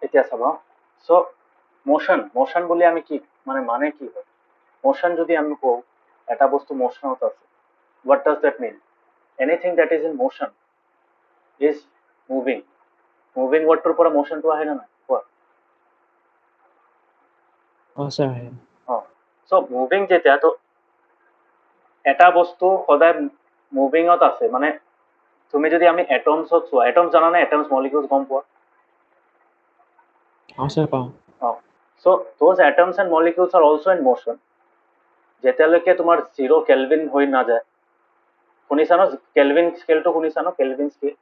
এতিয়া চাবা so motion বুলি আমি কি মানে কি হয় মোশন যদি আমি কওঁ এটা বস্তু মোশনত আছে what does that mean anything that is in motion is moving wordটোৰ পৰা মোশনটো আহে না নাই কোৱা স্যাৰ সো মুভিং যেতিয়া তো এটা বস্তু সদায় মুভিঙত আছে মানে তুমি যদি আমি এটমছত চোৱা এটমছ জানা নে এটমছ মলিকিউলছ গম পোৱা স্যাৰ পাওঁ so those atoms and molecules are also in motion যেতিয়ালৈকে তোমাৰ 0 কেলভিন হৈ নাযায় শুনিছা ন কেলভিন স্কেলটো শুনিছা ন কেলভিন স্কেল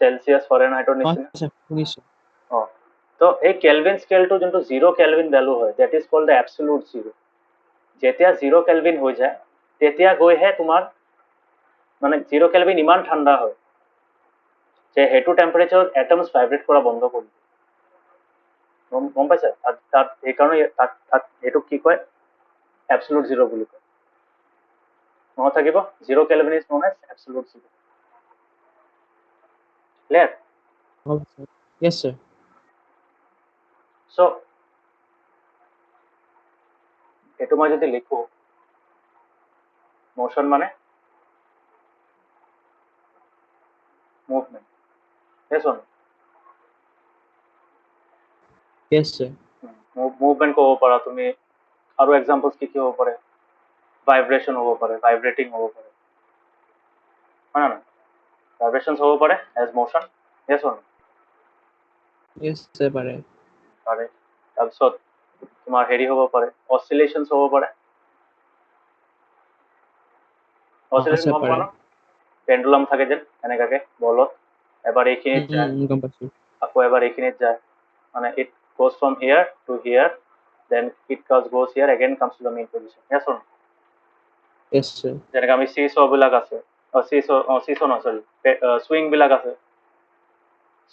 সেলসিয়াস ফাৰেনহাইটৰ নিচিনা স্যাৰ শুনিছোঁ তো এই কেলভিন স্কেলটো যোনটো 0 কেলভিন ভ্যালু হয় that is called the absolute 0 যেতিয়া 0 কেলভিন হৈ যায় তেতিয়া গৈহে তোমাৰ মানে 0 কেলভিন ইমান ঠাণ্ডা হয় যে হেতু টেম্পাৰেচাৰ এটমস ভাইব্ৰেট কৰা বন্ধ কৰি গম পাইছা তাত এই কাৰণে তাত হেতু কি কয় অ্যাবসলিউট 0 বুলি কয় মনত থাকিব 0 Kelvin is known as absolute 0 clear yes sir so এটো মই যদি লিখো মোশন মানে movement yes or no yes sir movement ক'ব পাৰা তুমি আৰু এক্সাম্পলস কি হ'ব পাৰে ভাইব্ৰেশন হ'ব পাৰে ভাইব্ৰেটিং হ'ব পাৰে হয় না ভাইব্ৰেশনস হ'ব পাৰে as motion yes or no yes sir পাৰে পাৰে তাৰপিছত তোমাৰ হেৰি হ'ব পাৰে অসিলেশনস হ'ব পাৰে অসিলেশন স্যাৰ গম পাৰে পোৱা ন পেন্ডুলাম থাকে যেন এনেকাকে বলত এবাৰ এইখিনিত যায় গম পাইছোঁ আকৌ এবাৰ এইখিনিত যায় মানে it goes from here to here then it goes here again comes to the main position yes or no yes sir যেনেকৈ আমি সিসো বিলাক আছে সিসো ন সৰি সুইং বিলাক আছে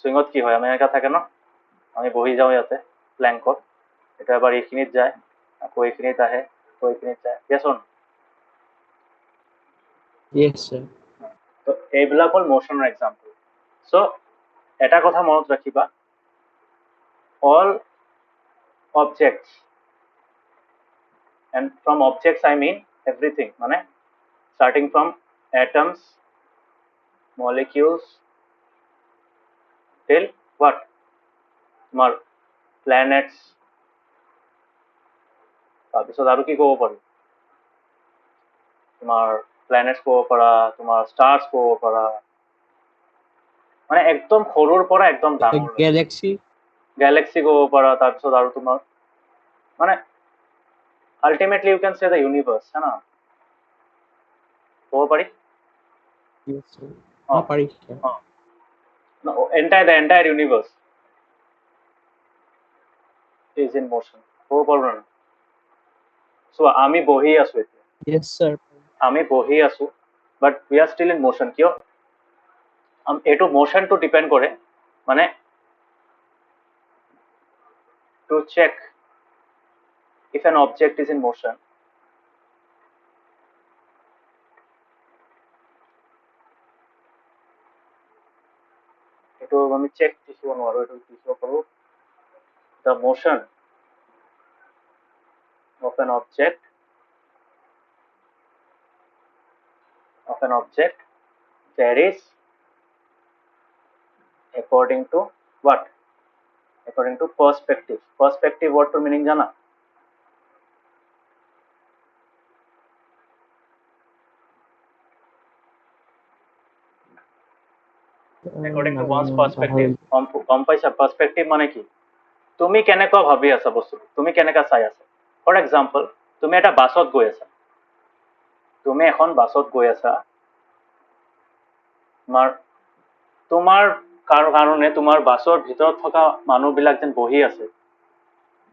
সুইঙত কি হয় আমি এনেকা থাকে ন আমি বহি যাওঁ ইয়াতে প্লেংকত এটা এবাৰ এইখিনিত যায় আকৌ এইখিনিত আহে আকৌ এইখিনিত যায় yes or no yes sir তো এইবিলাক হ'ল মোশনৰ এক্সাম্পল সো এটা কথা মনত ৰাখিবা all objects and from objects I mean everything মানে starting from atoms molecules till what তোমাৰ planets তাৰপিছত আৰু কি ক'ব পাৰি তোমাৰ planets ক'ব পাৰা তোমাৰ stars ক'ব পাৰা মানে একদম সৰুৰ পৰা একদম ডাঙৰ galaxy ক'ব পাৰা তাৰপিছত আৰু তোমাৰ মানে ultimately you can say the universe है ना ক'ব পাৰি পাৰি no, the entire universe is in motion ক'ব পাৰো না so আমি বহি আছো এতিয়া ইয়েছ স্যাৰ আমি বহি আছো but we are still in motion কিয় এইটো মোশনটো ডিপেন্ড কৰে মানে to check if an object is in motion এটো আমি চেক লিখিব নোৱাৰো এটো লিখিব পাৰো the motion of an object varies according to what according to perspective word to meaning জানা according to one's perspective গম পাইছা perspective মানে কি তুমি কেনেকুৱা ভাবি আছা বস্তু তুমি কেনেকা চাই আছা ফৰ এক্সাম্পল তুমি এটা বাছত গৈ আছা তুমি এখন বাছত গৈ আছা তোমাৰ কাৰণে তোমাৰ বাছৰ ভিতৰত থকা মানুহবিলাক যেন বহি আছে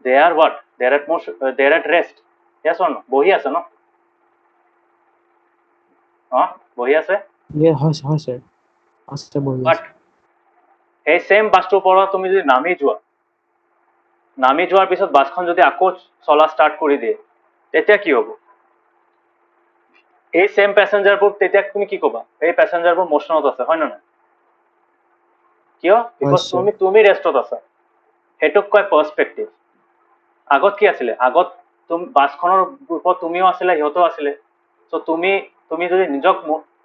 they are what they are at rest yes or no বহি আছে ন বহি আছে হয় স্যাৰ আছে বহি বাট এই সেম বাছটোৰ পৰা তুমি যদি নামি যোৱাৰ পিছত বাছখন যদি আকৌ চলা ষ্টাৰ্ট কৰি দিয়ে তেতিয়া কি হ'ব এই সেম প্যাসেঞ্জাৰবোৰ তেতিয়া তুমি কি ক'বা এই প্যাসেঞ্জাৰবোৰ মোশনত আছে হয় না নাই কিয় বিকজ তুমি ৰেষ্টত আছা সেইটোক কয় পাৰ্সপেক্টিভ। আগত কি আছিলে, আগত বাছখনৰ গ্ৰুপত তুমিও আছিলে সিহঁতেও আছিলে, চ' তুমি যদি নিজক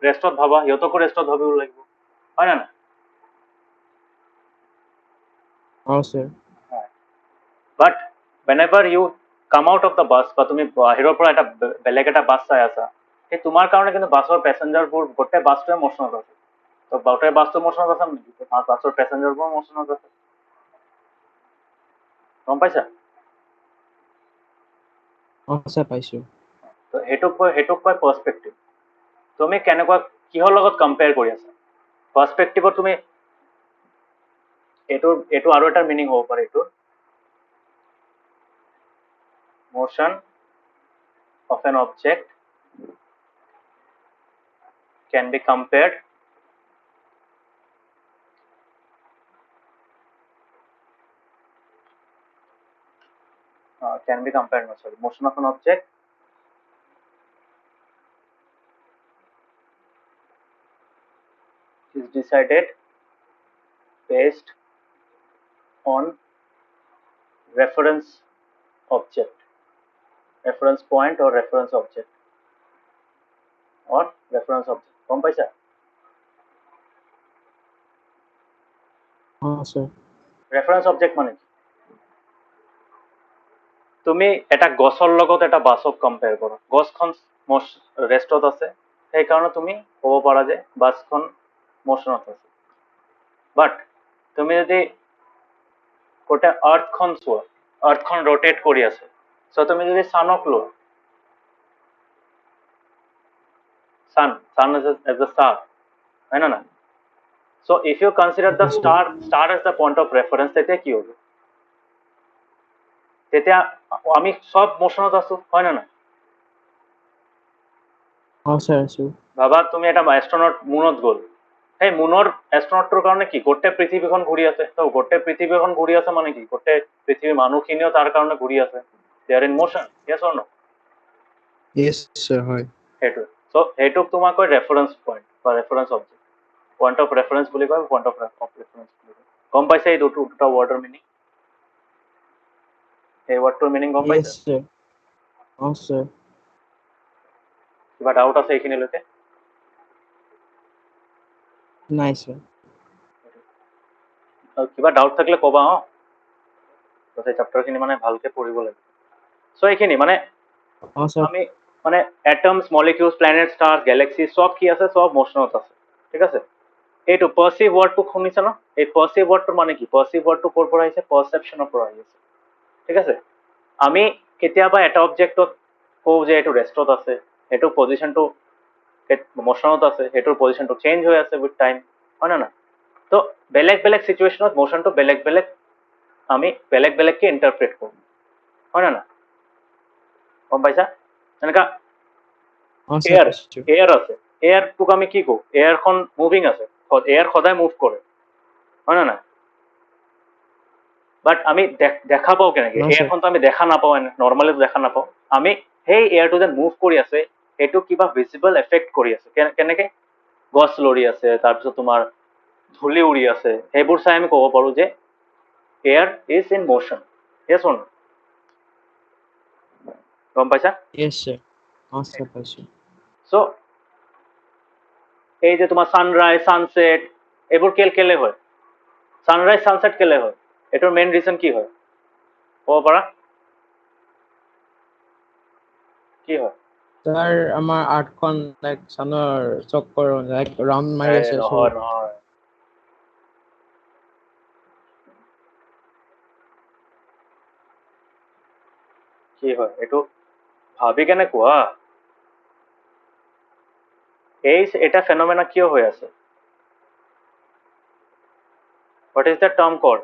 ৰেষ্টত ভাবা সিহঁতকো ৰেষ্টত ভাবিব লাগিব, হয় না নাই? sir. But whenever you come out of the bus বা তুমি বাহিৰৰ পৰা এটা বেলেগ এটা বাছ চাই আছা, সেই তোমাৰ কাৰণে কিন্তু বাছৰ পেচেঞ্জাৰবোৰ গোটেই বাছটোৱে মোচনত আছে। তো গোটেই বাছটো মোচনত আছে নেকি, বাছৰ পেচেঞ্জাৰবোৰ মোচনত আছে, গম পাইছা? Sir, পাইছো। তো সেইটোক কয় পাৰ্সপেক্টিভ। তুমি কেনেকুৱা কিহৰ লগত কম্পেয়াৰ কৰি আছা? পাৰ্সপেক্টিভত তুমি এইটো আৰু এটা মিনিং হ'ব পাৰে, এইটো motion of an object can be compared motion of an object is decided based on reference object, reference point or reference object গম পাইছা? sir. ৰেফাৰেন্স অবজেক্ট মানে কি? তুমি এটা গছৰ লগত এটা বাছক কম্পেয়াৰ কৰা, গছখন ৰেষ্টত আছে, সেইকাৰণে তুমি ক'ব পাৰা যে বাছখন মোচনত আছে। বাট তুমি যদি গোটেই আৰ্থখন চোৱা, আৰ্থখন ৰোটেট কৰি আছে, চ' তুমি যদি ছানক লোৱা, sun as a star, হয় না না? So if you consider the star as the point of reference, তেতিয়া কি হ'ব? তেতিয়া আমি সব মোশনত আছো, হয় না না? sir, আছো। ভাবা তুমি এটা এষ্ট্রনট মুনত গ'ল, সেই মুনৰ এষ্ট্ৰনটৰ কাৰণে কি গোটেই পৃথিৱীখন ঘূৰি আছে, তো গোটেই পৃথিৱীখন ঘূৰি আছে মানে কি গোটেই পৃথিৱীৰ মানুহখিনিও তাৰ কাৰণে ঘূৰি আছে, they are in motion, yes or no? Yes, sir, হয়। সেইটো চ' সেইটোক তোমাক কয় ৰেফাৰেন্স পইণ্ট বা reference object, point of reference বুলি কয়, পইণ্ট অফ ৰেফাৰেন্স বুলি কয়। গম পাইছে এই দুটা ৱৰ্ডৰ মিনিং? এই ৱৰ্ডটোৰ মিনিং গম Yes, পাইছে? sir. sir. কিবা ডাউট আছে এইখিনিলৈকে? নাই, sir. কিবা ডাউট থাকিলে ক'বা, সেই চেপ্টাৰখিনি মানে ভালকে পঢ়িব লাগে। চ' এইখিনি মানে sir. আমি মানে atoms, molecules, planet, star, Galaxy চব কি আছে, চব মোশনত আছে, ঠিক আছে? এইটো পাৰ্চিভ ৱৰ্ডটো শুনিছা ন? এই পাৰ্চিভ ৱৰ্ডটো মানে কি? পাৰ্চিভ ৱৰ্ডটো ক'ৰ পৰা আহিছে? পাৰচেপশ্যনৰ পৰা আহিছে, ঠিক আছে? আমি কেতিয়াবা এটা অবজেক্টত কওঁ যে এইটো ৰেষ্টত আছে, সেইটো পজিশ্যনটো মোশনত আছে, সেইটোৰ পজিশ্যনটো চেঞ্জ হৈ আছে উইথ টাইম, হয় না নাই? তো বেলেগ বেলেগ চিটুৱেশ্যনত মোশনটো বেলেগ বেলেগ আমি বেলেগ বেলেগকে ইণ্টাৰপ্ৰেট কৰোঁ, হয় না নাই? গম পাইছা? এনেকা sir, এয়াৰ পাইছো। এয়াৰ আছে, এয়াৰটোক আমি কি কওঁ? এয়াৰখন মুভিং আছে, এয়াৰ সদায় মুভ কৰে, হয় না নাই? বাট আমি দেখা পাওঁ কেনেকে? No, sir. এয়াৰখনটো আমি দেখা নাপাওঁ, নৰ্মেলি দেখা নাপাওঁ। আমি সেই এয়াৰটো যে মুভ কৰি আছে, সেইটো কিবা ভিজিবল এফেক্ট কৰি আছে। কেনেকে? গছ লৰি আছে, তাৰপিছত তোমাৰ ধূলি উৰি আছে, সেইবোৰ চাই আমি ক'ব পাৰো যে air is in motion, yes or no? গম পাইছা? Yes, sir. sir, পাইছো। চ' এই যে তোমাৰ ছানৰাইজ, ছানছেট, এইবোৰ কেলে হয়? ছানৰাইজ, ছানছেট কেলে হয়? এইটোৰ মেইন ৰিজন কি হয় ক'ব পাৰা? কি হয়? তাৰ আমাৰ আৰ্টখন লাইক চানৰ চক্কৰ লাইক ৰাউণ্ড মাৰি আছে নহয় নহয়, কি হয় এইটো ভাবি কেনে কোৱা। এটা ফেনোমেনা কিয় হৈ আছে? What is the term called?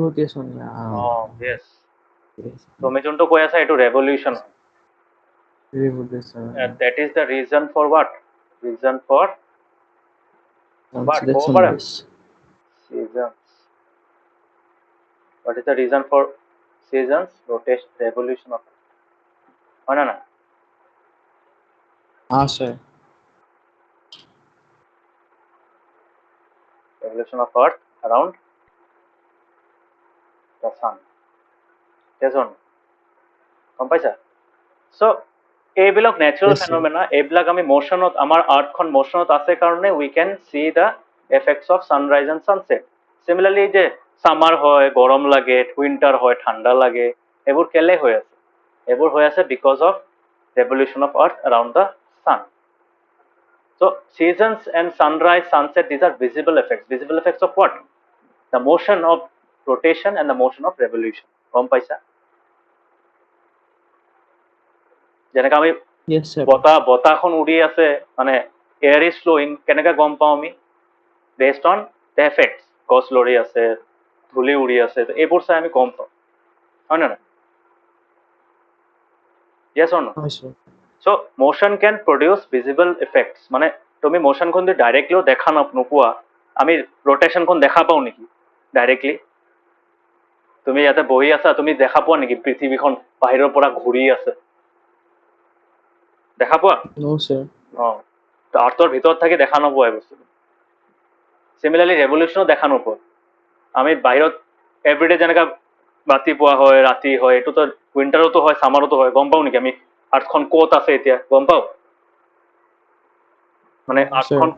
rotation. Yes, তুমি যোনটো কৈ আছা এইটো ৰেভলিউচন হয়। Revolution. That is the reason for what? Reason for what? That's ক'ব পাৰা? sunrise. Seasons. What is the reason for seasons? Rotation, revolution of, হয় না না? Sir. revolution of earth around the sun. Yes or no? গম পাইছা? So এইবিলাক natural Yes, sir. phenomena, এইবিলাক আমি মোশনত আমাৰ আৰ্থখন মোশনত আছে কাৰণে we can see the effects of sunrise and sunset. Similarly যে সামাৰ হয় গৰম লাগে, উইন্টাৰ হয় ঠাণ্ডা লাগে, এইবোৰ কেলে হৈ আছে? এইবোৰ হৈ আছে because of revolution of earth around the sun. So seasons and sunrise, sunset, these are visible effects. Visible effects of what? The motion of rotation and the motion of revolution. গম পাইছা? যেনেকৈ আমি Yes, sir. বতাহখন উৰি আছে মানে air is flowing, কেনেকৈ গম পাওঁ আমি? বেছড অন দ্য এফেক্টছ, গছ লৰি আছে, ধূলি উৰি আছে, এইবোৰ চাই আমি গম পাওঁ, হয় নে নাই? Yes or no? Yes, sir. So motion can produce visible effects. মানে তুমি মোশনখন যদি ডাইৰেক্টলিও দেখা নোপোৱা, আমি ৰোটেশনখন দেখা পাওঁ নেকি ডাইৰেক্টলি? তুমি ইয়াতে বহি আছা, তুমি দেখা পোৱা নেকি পৃথিৱীখন বাহিৰৰ পৰা ঘূৰি আছে? দেখা পোৱা? No, sir. তো আৰ্থৰ ভিতৰত থাকি দেখা নোপোৱা এই বস্তুটো। সিমিলাৰলি ৰেভলিউশ্যনো দেখা নোপোৱা। আমি বাহিৰত এভৰিডে যেনেকৈ ৰাতিপুৱা হয় ৰাতি হয়, এইটোতো উইণ্টাৰতো হয় ছামাৰতো হয়, গম পাওঁ নেকি আমি আৰ্থখন ক'ত আছে এতিয়া? গম পাওঁ? মানে No, sir. আৰ্থখন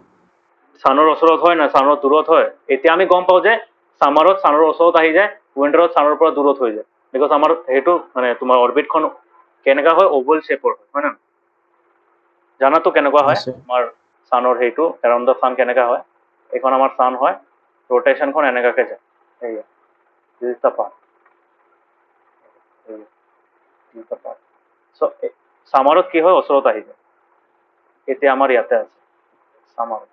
ছানৰ ওচৰত হয় না ছানৰ দূৰত হয়? এতিয়া আমি গম পাওঁ যে ছামাৰত ছানৰ ওচৰত আহি যায়, উইণ্টাৰত ছানৰ পৰা দূৰত হৈ যায়, বিকজ আমাৰ সেইটো মানে তোমাৰ অৰ্বিটখন কেনেকুৱা হয়, অভেল শ্বেপৰ হয় না? জানাতো কেনেকুৱা হয় Yes, sir. আমাৰ ছানৰ সেইটো এৰাউণ্ড দ্য ছান কেনেকুৱা হয়? এইখন আমাৰ ছান হয়, ৰোটেশনখন এনেকুৱাকৈ যায়, এইয়া this is the part, this the part. So' ছামাৰত কি হয়, ওচৰত আহি যায়। এতিয়া আমাৰ ইয়াতে আছে ছামাৰত,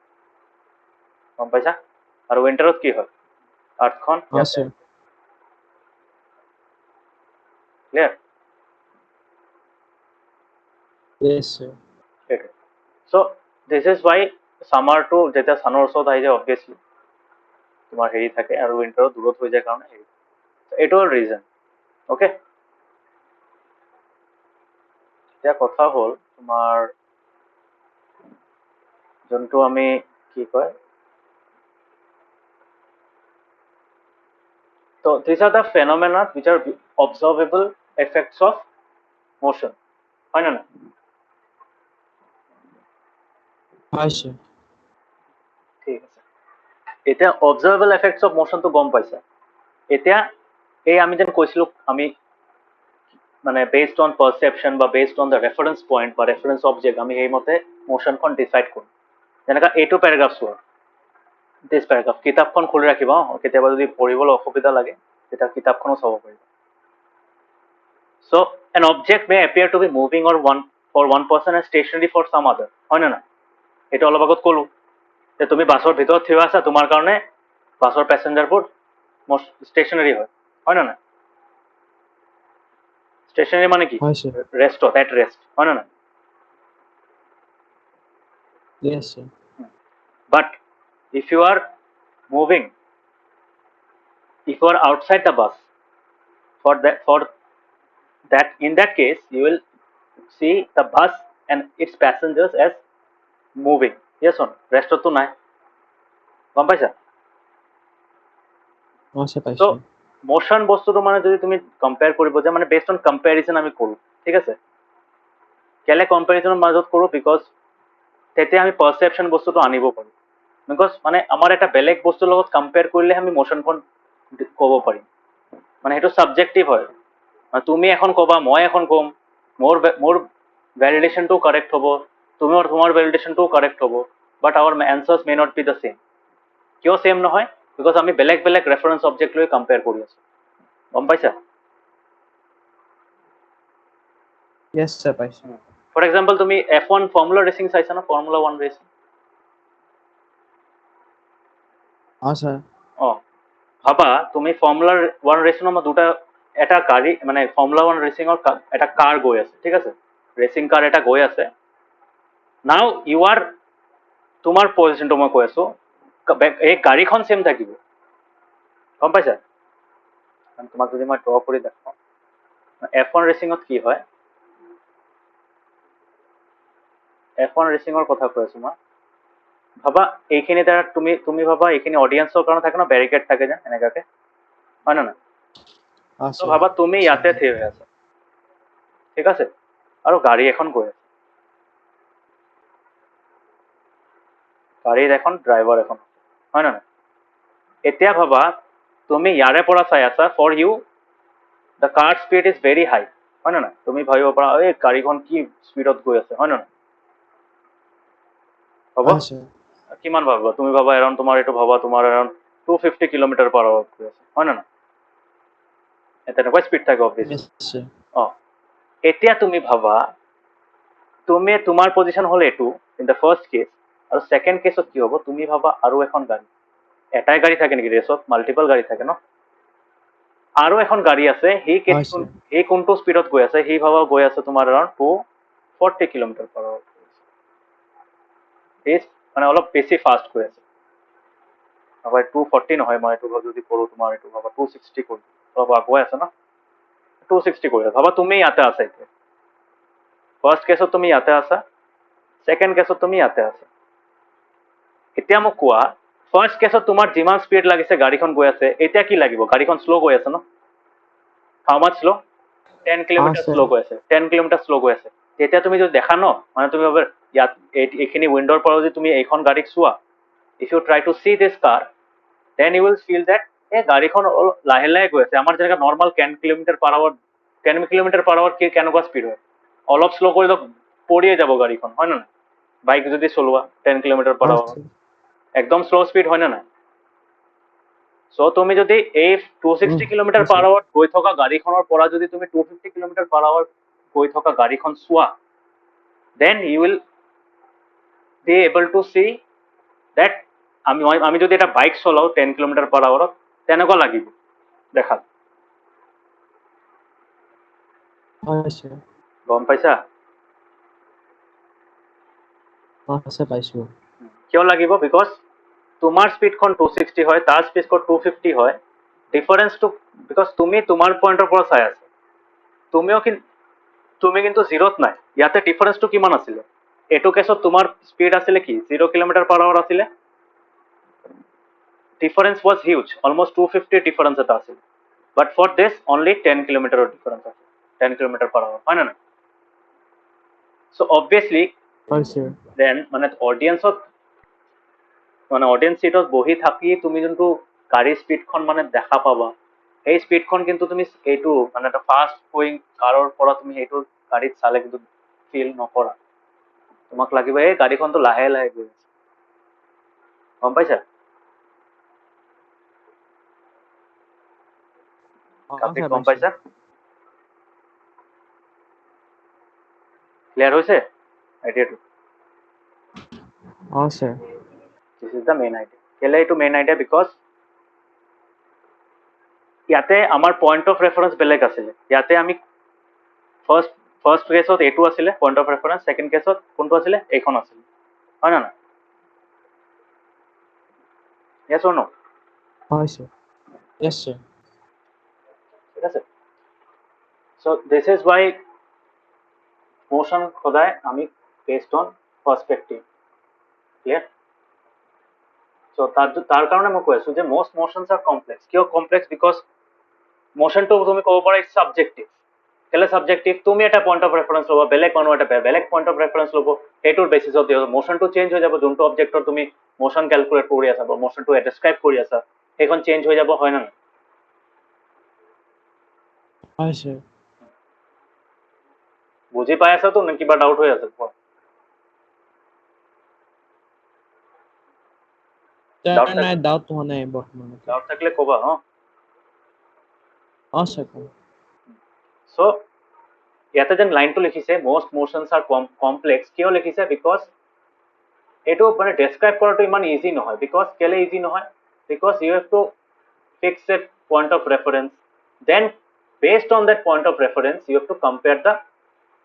গম পাইছা? আৰু উইণ্টাৰত কি হয়, আৰ্থখন Yes, ইয়াতে। sir. ক্লিয়াৰ? Yes, sir. সেইটো। চ' দিছ ইজ ৱাই ছামাৰটো যেতিয়া ছানৰ ওচৰত আহি যায় অবভিয়াছলি তোমাৰ হেৰি থাকে, আৰু উইণ্টাৰত দূৰত হৈ যায় কাৰণে হেৰি, এইটো হ'ল ৰিজন। অ'কে, এতিয়া কথা হ'ল তোমাৰ যোনটো আমি কি কয়, তো these are the phenomena which are observable effects of motion, হয় না নাই? Yes, sir. ঠিক আছে, এতিয়া অবজাৰ্ভেবল এফেক্টছ অফ মোশনটো গম পাইছা। এতিয়া এই আমি যেন কৈছিলো আমি মানে বেছড অন পাৰচেপশ্যন বা based on the reference point বা ৰেফাৰেঞ্চ অবজেক্ট আমি সেইমতে মোশনখন ডিচাইড কৰোঁ। যেনেকৈ এইটো পেৰাগ্ৰাফ চোৱা, দিছ পেৰাগ্ৰাফ, কিতাপখন খুলি ৰাখিবা, কেতিয়াবা যদি পঢ়িবলৈ অসুবিধা লাগে তেতিয়া কিতাপখনো চাব পাৰিবা। So an object may appear to be moving or for one person and stationary for some other, হয় না নাই? এইটো অলপ আগত ক'লো যে তুমি বাছৰ ভিতৰত থিয় আছা, তোমাৰ কাৰণে বাছৰ পেচেঞ্জাৰবোৰ ষ্টেচনাৰী হয়, হয় না নাই? ষ্টেচনাৰী মানে কি? Yes, sir. ৰেষ্টত, এট ৰেষ্ট, হয় না নাই? Yes, sir. But if you are moving, if you are outside the bus, for that in that case you will see the bus and its passengers as moving. Yes or no? ৰেষ্টততো নাই, গম পাইছা? No, sir. Yes, তো sir. Motion বস্তুটো মানে যদি তুমি compare কৰিব যে মানে বেছড অন কম্পেৰিজন আমি কৰোঁ, ঠিক আছে? কেলে কম্পেৰিজনৰ মাজত কৰোঁ? বিকজ তেতিয়া আমি পাৰচেপশ্যন বস্তুটো আনিব পাৰোঁ। বিকজ মানে আমাৰ এটা বেলেগ বস্তুৰ লগত কম্পেয়াৰ কৰিলে আমি মোশনখন ক'ব পাৰিম, মানে সেইটো ছাবজেক্টিভ হয়। তুমি এখন ক'বা, মই এখন ক'ম, মোৰ ভেলিডেশ্যনটোও কাৰেক্ট হ'ব, তোমাৰ ভেলিডেশ্যনটোও কাৰেক্ট হ'ব, but our answers may not be the same. কিয় ছেম নহয়? বিকজ আমি বেলেগ বেলেগ ৰেফাৰেঞ্চ অবজেক্ট লৈ কম্পেয়াৰ কৰি আছোঁ, গম পাইছা? Yes, sir. Yes, sir. For example তুমি F1 ফৰ্মুলা ৰেচিং চাইছা না? Formula 1 racing? Yes, sir. ভাবা তুমি ফৰ্মুলা 1 ৰেচিঙৰ দুটা, এটা গাড়ী মানে ফৰ্মুলা 1 ৰেচিঙৰ এটা কাৰ গৈ আছে, ঠিক আছে? ৰেচিং কাৰ এটা গৈ আছে। নাও ইউ আৰ, তোমাৰ পজিশ্যনটো মই কৈ আছো, এই গাড়ীখন ছেম থাকিব, গম পাইছা? তোমাক যদি মই ড্ৰ কৰি দেখাওঁ, F1 ৰেচিঙত কি হয়, F1 ৰেচিঙৰ কথা কৈ আছো মই। ভাবা এইখিনি দ্বাৰা তুমি ভাবা এইখিনি অডিয়েন্সৰ কাৰণে থাকে ন বেৰিকেড থাকে যে এনেকাকে হয় না তো আছে ভাবা তুমি আছে ইয়াতে থিয় হৈ আছা ঠিক আছে আৰু গাড়ী এখন গৈ আছে গাড়ীৰ এখন ড্ৰাইভাৰ এখন হয় না এতিয়া ভাবা তুমি ইয়াৰে পৰা চাই আছা for you the car speed is very high হয় না তুমি ভাবিব পাৰা এই গাড়ীখন কি স্পীডত গৈ আছে হয় না হ'ব আছে কিমান ভাবিবা তুমি ভাবা এৰাউণ্ড তোমাৰ এইটো ভাবা তোমাৰ এৰাউণ্ড 250 কিলোমিটাৰ পাৰ আৱাৰত গৈ আছে হয় না তেনেকুৱা স্পীড থাকে অবভিয়াছলি আছে এতিয়া তুমি ভাবা তুমি তোমাৰ পজিশ্যন হ'ল এইটো ইন দ্য ফাৰ্ষ্ট কেছ আৰু ছেকেণ্ড কেছত কি হ'ব তুমি ভাবা আৰু এখন গাড়ী এটাই গাড়ী থাকে নেকি ৰেচত মাল্টিপল গাড়ী থাকে ন আৰু এখন গাড়ী আছে আছে সি কোনটো স্পীডত গৈ আছে সি ভাবা গৈ আছে তোমাৰ এৰাউণ্ড 240 কিলোমিটাৰ পাৰ আৱাৰত মানে অলপ বেছি ফাষ্ট গৈ আছে ভাবা 240 নহয় মই এইটো যদি কৰোঁ তোমাৰ এইটো ভাবা 260 কৰোঁ অলপ আগুৱাই আছে ন 260 কৰি ভাবা তুমি ইয়াতে আছা এতিয়া ফাৰ্ষ্ট কেছত তুমি ইয়াতে আছা ছেকেণ্ড কেছত তুমি ইয়াতে আছা এতিয়া মোক কোৱা ফাৰ্ষ্ট কেছত তোমাৰ যিমান স্পীড লাগিছে গাড়ীখন গৈ আছে এতিয়া কি লাগিব গাড়ীখন শ্ল' গৈ আছে ন হাউ মাছ শ্ল' 10 কিলোমিটাৰ আছে শ্ল' গৈ আছে 10 কিলোমিটাৰ শ্ল' গৈ আছে তেতিয়া তুমি যদি দেখা ন মানে তুমি ভাবে ইয়াত এইখিনি উইণ্ডৰ পৰা যদি তুমি এইখন গাড়ীক চোৱা if you try to see this car then you will feel that এই গাড়ীখন অলপ লাহে লাহে গৈ আছে আমাৰ যেনেকৈ normal 10 kilometre per hour 10 kilometre per hour কেনেকুৱা স্পীড হয় অলপ শ্ল' কৰিলে পৰিয়ে যাব গাড়ীখন হয় না বাইক যদি চলোৱা 10 কিলোমিটাৰ পাৰ আৱাৰ আছে একদম শ্ল' স্পীড হয় না নাই চ' তুমি যদি এই 260 কিলোমিটাৰ আছে পাৰ আৱাৰত গৈ থকা গাড়ীখনৰ পৰা যদি তুমি 250 কিলোমিটাৰ পাৰ আৱাৰ গৈ থকা গাড়ীখন চোৱা then you will be able to see that আমি যদি এটা বাইক চলাওঁ 10 কিলোমিটাৰ পাৰ আৱাৰত তেনেকুৱা লাগিব দেখাত আছে গম পাইছা আছে পাইছো কিয় লাগিব বিকজ তোমাৰ স্পীডখন 260 হয় তাৰ স্পীডখন 250 হয় ডিফাৰেঞ্চটো বিকজ তুমি তোমাৰ পইণ্টৰ পৰা চাই আছা তুমি কিন্তু জিৰ'ত নাই ইয়াতে ডিফাৰেঞ্চটো কিমান আছিলে এইটো কেছত তোমাৰ স্পীড আছিলে কি 0 কিলোমিটাৰ পাৰ আৱাৰ আছিলে difference was huge almost 250 difference এটা আছিল বাট ফৰ দিছ অনলি 10 কিলোমিটাৰৰ ডিফাৰেঞ্চ আছে 10 কিলোমিটাৰ পাৰ আৱাৰ হয় না নাই চ' অবভিয়াছলি হৈছে দেন মানে অডিয়েন্স চিটত বহি থাকি তুমি যোনটো গাড়ীৰ স্পীডখন মানে দেখা পাবা সেই স্পীডখন কিন্তু তুমি এইটো মানে এটা ফাষ্ট গোয়িং কাৰৰ পৰা তুমি সেইটো গাড়ীত চালে কিন্তু ফিল নকৰা তোমাক লাগিব এই গাড়ীখনটো লাহে লাহে গৈ আছে গম পাইছা কাপ্ৰিক আছে গম পাইছো পাইছা ক্লিয়াৰ হৈছে আইডিয়াটো আছে দিছ ইজ দ্য মেইন আইডিয়া কেলে এইটো মেইন আইডিয়া বিকজ ইয়াতে আমাৰ পইণ্ট অফ ৰেফাৰেঞ্চ বেলেগ আছিলে ইয়াতে আমি ফাৰ্ষ্ট কেছত এইটো আছিলে পইণ্ট অফ ৰেফাৰেঞ্চ ছেকেণ্ড কেছত কোনটো আছিলে এইখন আছিলে হয় না য়েছ অৰ ন হৈছে য়েছ ছাৰ ঠিক আছে চ' দিছ ইজ ৱাই মোশ্যন সদায় আমি বেছড অন পাৰ্চপেক্টিভ ক্লিয়াৰ চ' তাৰ কাৰণে মই কৈ আছো যে মষ্ট মোশ্যনছ আৰ কমপ্লেক্স কিয় কমপ্লেক্স বিকজ মোশ্যনটো তুমি ক'ব পাৰা ইটছ ছাবজেক্টিভ কেলে ছাবজেক্টিভ তুমি এটা পইণ্ট অফ ৰেফাৰেঞ্চ ল'বা বেলেগ মানুহ এটা বেলেগ পইণ্ট অফ ৰেফাৰেঞ্চ ল'ব সেইটোৰ বেচিছত মোশ্যনটো চেঞ্জ হৈ যাব যোনটো অবজেক্টৰ তুমি মোশ্যন কেলকুলেট কৰি আছা বা মোশ্যনটো ডেছক্ৰাইব কৰি আছা সেইখন চেঞ্জ হৈ যাব হয় না হৈছে বুজি পাই আছাতো নে কিবা ডাউট হৈ আছে নাই ডাউট হোৱা নাই বৰ্তমানলৈকে ডাউট থাকিলে ক'বা আছে কম চ' ইয়াতে যেন লাইনটো লিখিছে মষ্ট মোশ্যনছ আৰ কমপ্লেক্স কিয় লিখিছে বিকজ এইটো মানে ডেছক্ৰাইব কৰাটো ইমান ইজি নহয় বিকজ কেলে ইজি নহয় because you have to fix a point of reference then based on that point of reference you have to compare the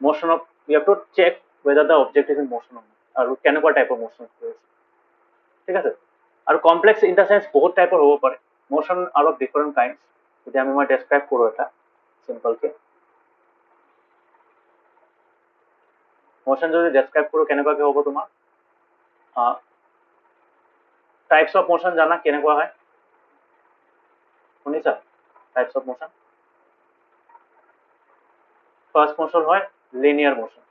motion of you have to check whether the object is in motion or not আৰু কেনেকুৱা টাইপৰ motion ঠিক আছে আৰু complex in the sense বহুত টাইপৰ হ'ব পাৰে মোশ্যন আৰু ডিফাৰেণ্ট কাইণ্ডছ যদি মই ডেছক্ৰাইব কৰোঁ এটা চিম্পলকে মোশ্যন যদি ডেছক্ৰাইব কৰোঁ কেনেকুৱাকে হ'ব তোমাৰ টাইপস অফ মোশন জানা কেনেকুৱা হয় শুনিছা types of motion first motion হয় লিনিয়াৰ মোশন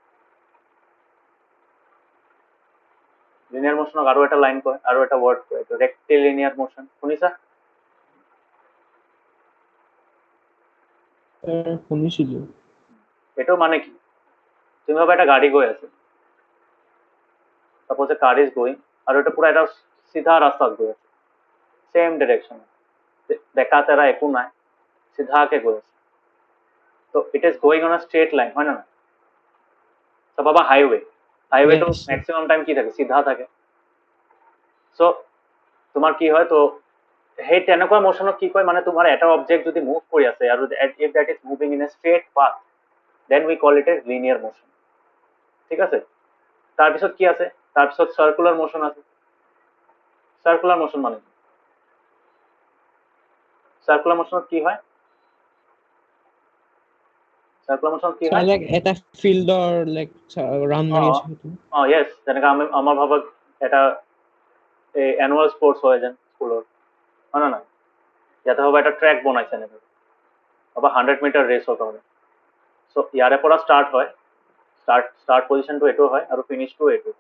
লিনিয়াৰ মোশনক আৰু এটা লাইন কয় আৰু এটা ওয়াৰ্ড কয় তো ৰেক্টিলিনিয়াৰ মোশন শুনিছা শুনিছিলো এটো মানে কি তুমি ভাবা এটা গাড়ি গৈ আছে suppose a car is going আর এটা পুরো একটা সিধা রাস্তা গৈ আছে সেম ডাইরেকশন দেখা তেরা একো নাই সিধাকে গৈ আছে তো it is going on a straight line হয় না তো বাবা হাইওয়ে হাইওয়ে তো Yes. ম্যাক্সিমাম টাইম কি থাকে সিধা থাকে সো তোমার কি হয় তো সেই তেনেকুৱা মোশনক কি কয় মানে তোমাৰ এটা অবজেক্ট যদি মুভ কৰি আছে আৰু if that is moving in a straight path then we call it a linear motion ঠিক আছে তাৰপিছত কি আছে তাৰপিছত সার্কুলার মোশন আছে সার্কুলার মোশন মানে সার্কুলার মোশনত কি হয় সার্কুলার মোশন কি So হয় like এটা ফিল্ডৰ like ৰাউণ্ড মাৰি আছে সেইটো ইয়েস যেনেকৈ আমাৰ ভাবক এটা এনুৱেল স্পৰ্টছ হয় যেন স্কুলৰ হয় না ইয়াতে হ'ব এটা ট্ৰেক বনাইছে এনেকৈ হ'ব 100 মিটাৰ ৰেচৰ কাৰণে চ' ইয়াৰে পৰা ষ্টাৰ্ট হয় ষ্টাৰ্ট পজিশ্যনটো এইটো হয় আৰু ফিনিশটো এইটো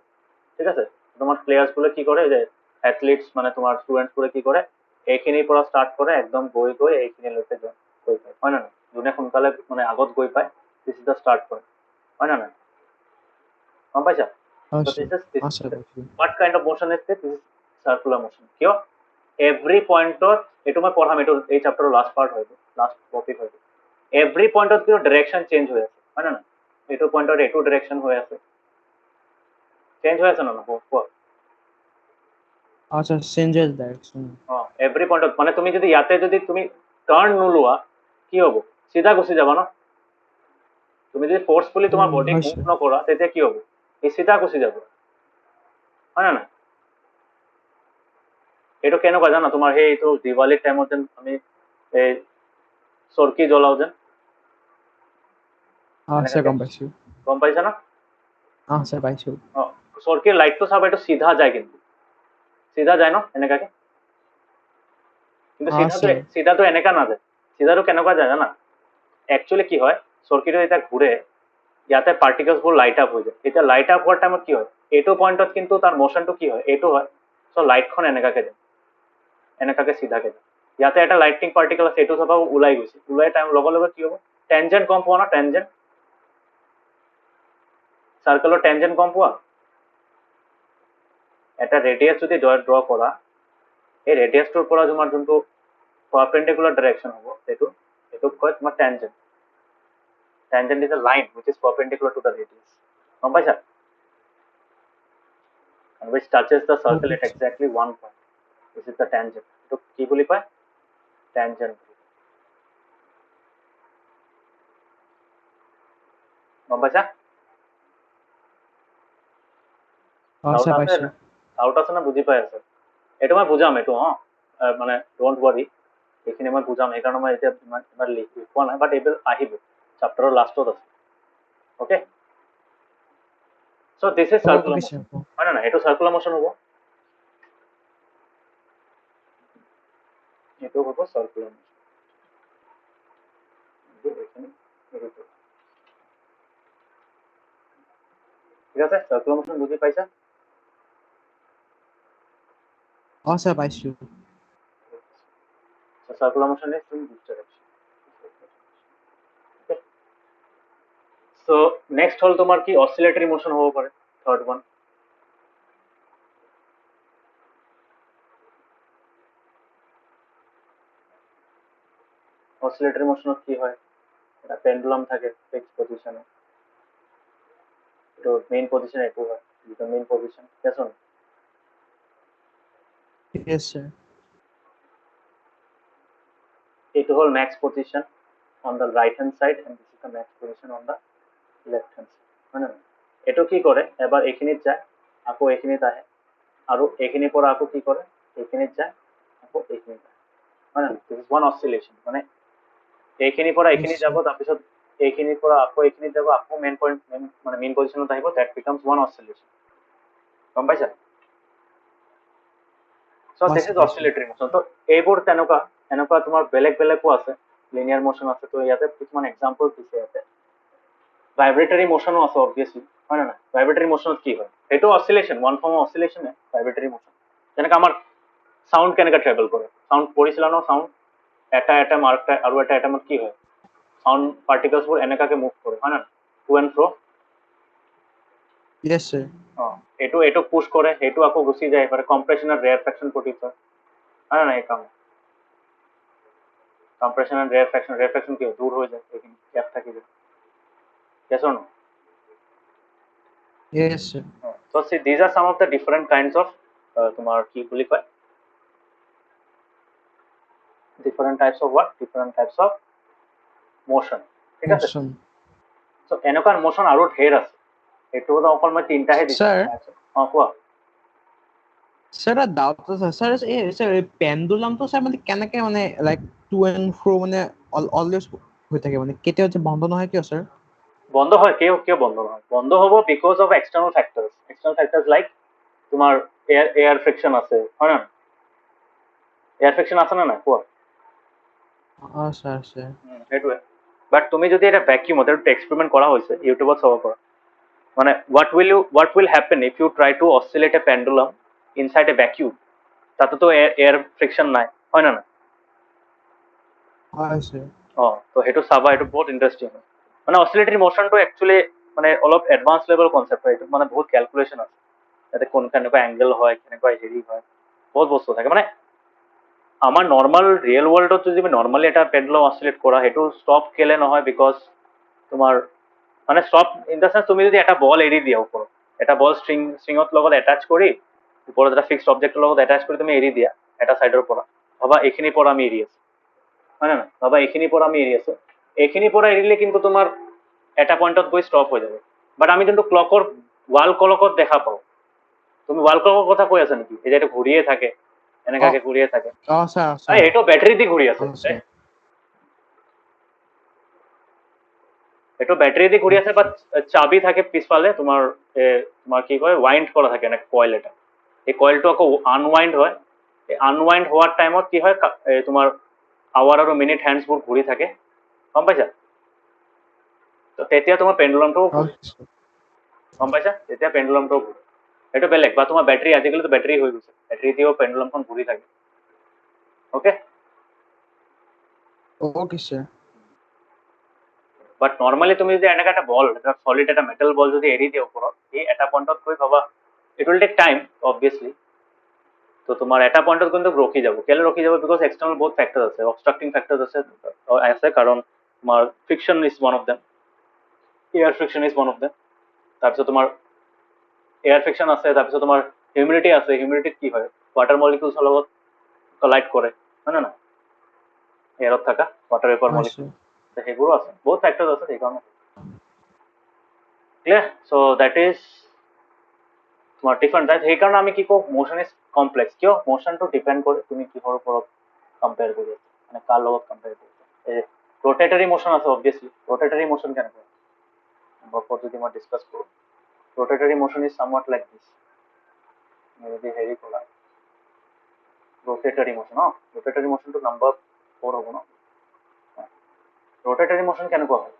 ঠিক আছে তোমাৰ প্লেয়াৰ্ছবোৰে কি কৰে যে এথলিটছ মানে তোমাৰ ষ্টুডেণ্টছবোৰে কি কৰে এইখিনিৰ পৰা ষ্টাৰ্ট কৰে একদম গৈ এইখিনিলৈকে গৈ পায় হয় না যোনে সোনকালে মানে আগত গৈ পায় চিধা ষ্টাৰ্ট কৰে হয় না নাই গম পাইছা আচ্ছা this আচ্ছা is পাইছো what kind of motion is this? This is circular motion কিয় every পইণ্টত এইটো মই পঢ়াম এইটো এই চেপ্টাৰৰ লাষ্ট পাৰ্ট হয় লাষ্ট টপিক হয় every পইণ্টত কিয় ডাইৰেকশ্যন চেঞ্জ হৈ আছে হয় না এইটো পইণ্টত এইটো ডাইৰেকশ্যন হৈ আছে চেঞ্জ হৈ আছে না কোৱা আচ্ছা চেঞ্জেছ ডাইৰেকশ্যন এভৰি পইণ্টত মানে তুমি যদি ইয়াতে যদি তুমি টাৰ্ণ নোলোৱা কি হ'ব চিধা গুচি যাবা ন তুমি যদি ফোৰ্সফুলি তোমাৰ বডি মুভ হৈছে নকৰা তেতিয়া কি হ'ব এই চিধা গুচি যাব হয় না এইটো কেনেকুৱা জানা তোমাৰ সেই এইটো দিৱালীৰ টাইমত যেন আমি এই চৰকি জ্বলাও যেন আচ্ছা গম পাইছো গম পাইছা না আচ্ছা পাইছো চৰকিৰ লাইটটো চাবা এইটো চিধা যায় কিন্তু চিধা যায় ন এনেকাকে কিন্তু আছে চিধাটো এনেকা নাযায় চিধাটো কেনেকুৱা যায় জানা একচুৱেলি কি হয় চৰকিটো যেতিয়া ঘূৰে ইয়াতে পাৰ্টিকলছবোৰ লাইট আপ হৈ যায় এতিয়া লাইট আপ হোৱাৰ টাইমত কি হয় এইটো পইণ্টত কিন্তু তাৰ মোশনটো কি হয় এইটো হয় চ' লাইটখন এনেকাকে যায় এনেকাকে চিধাকে যায় ইয়াতে এটা লাইটিং পাৰ্টিকল আছে এইটো চাবা ওলাই গৈছে ওলাই টাইম লগে লগে কি হ'ব টেনজেণ্ট গম পোৱা না টেনজেণ্ট চাৰ্কলৰ টেনজেণ্ট গম পোৱা এটা ৰেডিয়াছ যদি ড্ৰ কৰা এই ৰেডিয়াছটোৰ পৰা তোমাৰ যোনটো পাৰপেণ্ডিকুলাৰ ডাইৰেকশ্যন হ'ব এইটোক কয় তোমাৰ tangent tangent is a line which is perpendicular to the radius গম পাইছা and which touches the circle at exactly one point this is the tangent এইটো কি বুলি কয় টেনজেণ্ট গম পাইছা আচ্ছা পাইছো ডাউট আছে না বুজি পাই আছে এইটো মই বুজাম এইটো মানে ডোন্ট ৱাৰি এইখিনি মই বুজাম সেইকাৰণে মই এতিয়া ইমান লিখোৱা নাই বাট এইবোৰ আহিব চেপ্টাৰৰ লাষ্টত আছে okay so' this is circular পিছে মোশ্যন হয় না এইটো চাৰ্কুলাৰ মোশ্যন হ'ব এইটো হ'ব চাৰ্কুলাৰ মোশ্যন ঠিক আছে চাৰ্কুলাৰ মোশ্যন বুজি পাইছা আচ্ছা পাইছো So circular motion is in this direction. Okay. So next হল তোমার কি oscillatory motion হব পারে third one oscillatory motion কি হয় এটা পেন্ডুলাম থাকে ফিক্সড পজিশনে তো মেইন পজিশন এইটো হয় এটা মেইন পজিশন কেসন yes sir এইটো হল max position on the right hand side and this is the max position on the left hand side মানে এটো কি কৰে এবাৰ এইখিনিত যায় আকৌ এইখিনিত আহে আৰু এইখিনিৰ পৰা আকৌ কি কৰে এইখিনিত যায় আকৌ এইখিনিত আহে মানে this is one oscillation মানে এইখিনিৰ পৰা এইখিনি যাব তাৰপিছত এইখিনিৰ পৰা আকৌ এইখিনিত যাব আকৌ মেইন পইণ্ট মানে মেইন পজিশনত আহিব that becomes one oscillation গম পাইছা So this is oscillatory motion. তো এইবোৰ এনেকুৱা তোমাৰ বেলেগো আছে, লিনিয়াৰ মোশন আছে। তো ইয়াতে কিছুমান এক্সাম্পল দিছে ইয়াতে। ভাইব্ৰেটৰী মোশনো আছে অবভিয়াছলি, হয় না? ভাইব্ৰেটৰী মোশনত কি হয়? সেইটো oscillation, one form of oscillation vibratory motion. যেনেকৈ আমাৰ সাউন্ড কেনেকৈ ট্ৰেভেল কৰে, সাউন্ড পঢ়িছিলা ন? সাউন্ড এটা মাৰ্ক আৰু এটা এটামত কি হয়, সাউন্ড পাৰ্টিকলছবোৰ এনেকাকে মুভ কৰে, হয় না? To and fro. Yes, sir. এইটো পুশ কৰে, সেইটো আকৌ গুচি যায়, মানে কম্প্ৰেছন আৰু ৰেয়াৰফেকশন প্ৰডিউচ হয়, হয় না? এই কাম কম্প্ৰেছন আৰু ৰেয়াৰফেকশন কি হয়, দূৰ হৈ যায়, এইখিনি গ্যাপ থাকি যায়। Yes or no? Yes, sir. So see, these are some of the different kinds of তোমার কি বুলি কয়, different types of what? Different types of motion, ঠিক আছে? Motion. So এনেকুৱা মোশন আৰু ঢেৰ আছে, এইটো অকল মই তিনটাহে দিছো। Sir. কোৱা। Sir, a doubt আছে sir, sir পেন্ডুলামটো স্যাৰ মানে কেনেকে মানে লাইক টু এন্ড ফ্ৰো মানে অলৱেজ হৈ থাকে, মানে কেতিয়াও যে বন্ধ নহয় কিয় স্যাৰ? বন্ধ হয়, কিয় বন্ধ নহয়? বন্ধ হ'ব because of external factors like তোমাৰ এয়াৰ ফ্ৰিকশন আছে, হয় না? এয়াৰ ফ্ৰিকশন আছে না নাই, কোৱা। স্যাৰ স্যাৰ সেইটোৱে। বাট তুমি যদি এটা ভ্যাকুয়ামত এটা এক্সপেৰিমেন্ট কৰা হৈছে, ইউটিউবত চাব পাৰা, মানে what will happen if you try to oscillate a pendulum inside a vacuum? তাতে তো এয়ার ফ্রিকশন নাই, হয় না? হয় স্যার। তো সেইটো চাবা, এইটো বহুত ইন্টাৰেষ্টিং হয়। মানে অসিলেটৰী মোশনটো একচুৱেলি মানে অলপ এডভান্স লেভেল কনচেপ্ট হয়, এইটো মানে বহুত ক্যালকুলেশন আছে, যাতে কোন কেনেকুৱা এংগেল হয়, কেনেকুৱা হেৰি হয়, বহুত বস্তু থাকে। মানে আমাৰ নৰ্মাল ৰিয়েল ৱৰ্ল্ডত যদি নৰ্মালি এটা পেণ্ডুলাম অসিলেট কৰা, সেইটো ষ্টপ কেলে নহয়, বিকজ তোমাৰ মানে ষ্টপ ইন দ্য সেন্স, তুমি যদি এটা বল এৰি দিয়া ওপৰত, এটা বল ষ্ট্ৰিঙত লগত এটাচ কৰি, ওপৰত এটা ফিক্সড অবজেক্টৰ লগত এটাচ কৰি তুমি এৰি দিয়া এটা চাইডৰ পৰা, ভাবা এইখিনিৰ পৰা আমি এৰি আছো, হয় না? ভাবা এইখিনিৰ পৰা আমি এৰি আছো, এইখিনিৰ পৰা এৰিলে কিন্তু তোমাৰ এটা পইণ্টত গৈ ষ্টপ হৈ যাব। বাট আমি কিন্তু ৱাল ক্লকত দেখা পাওঁ। তুমি ৱাল ক্লকৰ কথা কৈ আছা নেকি? এই যে এইটো ঘূৰিয়ে থাকে, এনেকাকে ঘূৰিয়ে থাকে, স্যাৰ এইটো বেটাৰী দি ঘূৰি আছে। এইটো বেটাৰী দি ঘূৰি আছে, বাট চাবি থাকে পিছফালে, তোমাৰ কি কয়, ওয়াইন্ড কৰা থাকে এনেকে কয়েল এটা। এই কয়েলটো আকৌ আনওয়াইন্ড হয়। এই আনওয়াইন্ড হোৱাৰ টাইমত কি হয়, তোমাৰ আৱাৰ আৰু মিনিট হ্যান্ডছবোৰ ঘূৰি থাকে, গম পাইছা? তো তেতিয়া তোমাৰ পেণ্ডুলামটোও ঘূৰে, গম পাইছা? তেতিয়া পেণ্ডুলামটোও ঘূৰে, সেইটো বেলেগ। বা তোমাৰ বেটাৰী, আজিকালিতো বেটাৰী হৈ গৈছে, বেটাৰী দিও পেণ্ডুলামখন ঘূৰি থাকে। Okay okay sir. But normally তুমি যদি এনেকা এটা বল, এটা সলিড এটা মেটেল বল যদি এৰি দিয়া ওপৰত, এই এটা পইণ্টত গৈ ভাবা, it will take time obviously. তো তোমাৰ এটা পইণ্টত কিন্তু ৰখি যাব। কেলে ৰখি যাব? বিকজ এক্সটাৰ্নাল বহুত ফেক্টৰ আছে, অবষ্ট্ৰাক্টিং ফেক্টৰ আছে, কাৰণ তোমাৰ friction is one of them, air friction is one of them. তাৰপিছত তোমাৰ এয়াৰ ফ্ৰিকশন আছে, তাৰপিছত তোমাৰ হিউমিডিটি আছে। হিউমিডিটিত কি হয়, ৱাটাৰ মলিকুলছৰ লগত কলাইড কৰে, হয় না? এয়াৰত থকা ৱাটাৰ ভেপাৰ মলিকুল, সেইবোৰো আছে, বহুত ফেক্টৰ আছে সেইকাৰণে। ক্লিয়াৰ? সো দ্যাট ইজ তোমাৰ ডিফাৰেণ্ট টাইপ। সেইকাৰণে আমি কি কওঁ, মোশন ইজ কমপ্লেক্স। কিয়? মোশনটো ডিপেণ্ড কৰে তুমি কিহৰ ওপৰত কম্পেয়াৰ কৰি আছা, মানে কাৰ লগত কম্পেয়াৰ কৰি আছা। ৰোটেটৰী মোশন আছে অবভিয়াছলি। ৰোটেটৰী মোশন কেনেকুৱা, ওপৰত যদি মই ডিছকাছ কৰোঁ, ৰোটেটৰী মোশন ইজ সামৱাট লাইক দিছ। যদি হেৰি কৰা ৰোটেটৰী মোশন, ৰোটেটৰী মোশনটো নাম্বাৰ 4 হ'ব ন। ৰোটেটৰী মোশন কেনেকুৱা হয়,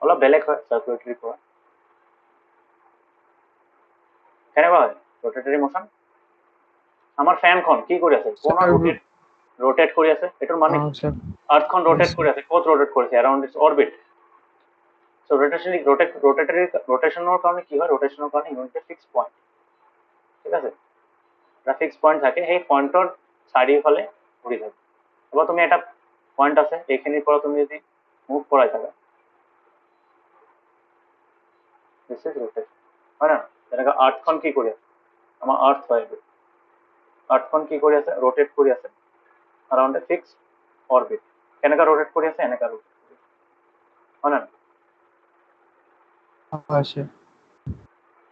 অলপ বেলেগ হয় সাৰ্কুলেটৰীৰ পৰা। কেনেকুৱা হয় ৰোটেটৰী মোশন? আমাৰ ফেনখন কি কৰি আছে, কোণত ৰোটেট কৰি আছে, এটাৰ মানে আৰ্থখন ৰোটেট কৰি আছে, ক'ত ৰোটেট কৰিছে? Around it's orbit. সো ৰোটেশনৰ কাৰণে কি হয়, ৰোটেশনৰ কাৰণে ইউনিট ফিক্স পইণ্ট, ঠিক আছে? এটা ফিক্স পইণ্ট থাকে, সেই পইণ্টৰ চাৰিওফালে ঘূৰি থাকে। এবাৰ তুমি এটা পইণ্ট আছে, এইখিনিৰ পৰা তুমি যদি মুভ কৰাই থাকা, দিস ইজ ৰোটেশন, হয় না? যেনেকৈ আৰ্থখন কি কৰি আছে, আমাৰ আৰ্থ হয়, এইটো আৰ্থখন কি কৰি আছে, ৰোটেট কৰি আছে around a fixed orbit. কেনেকা ৰোটেট কৰি আছে, এনেকা ৰোটেট কৰি আছে, হয় না?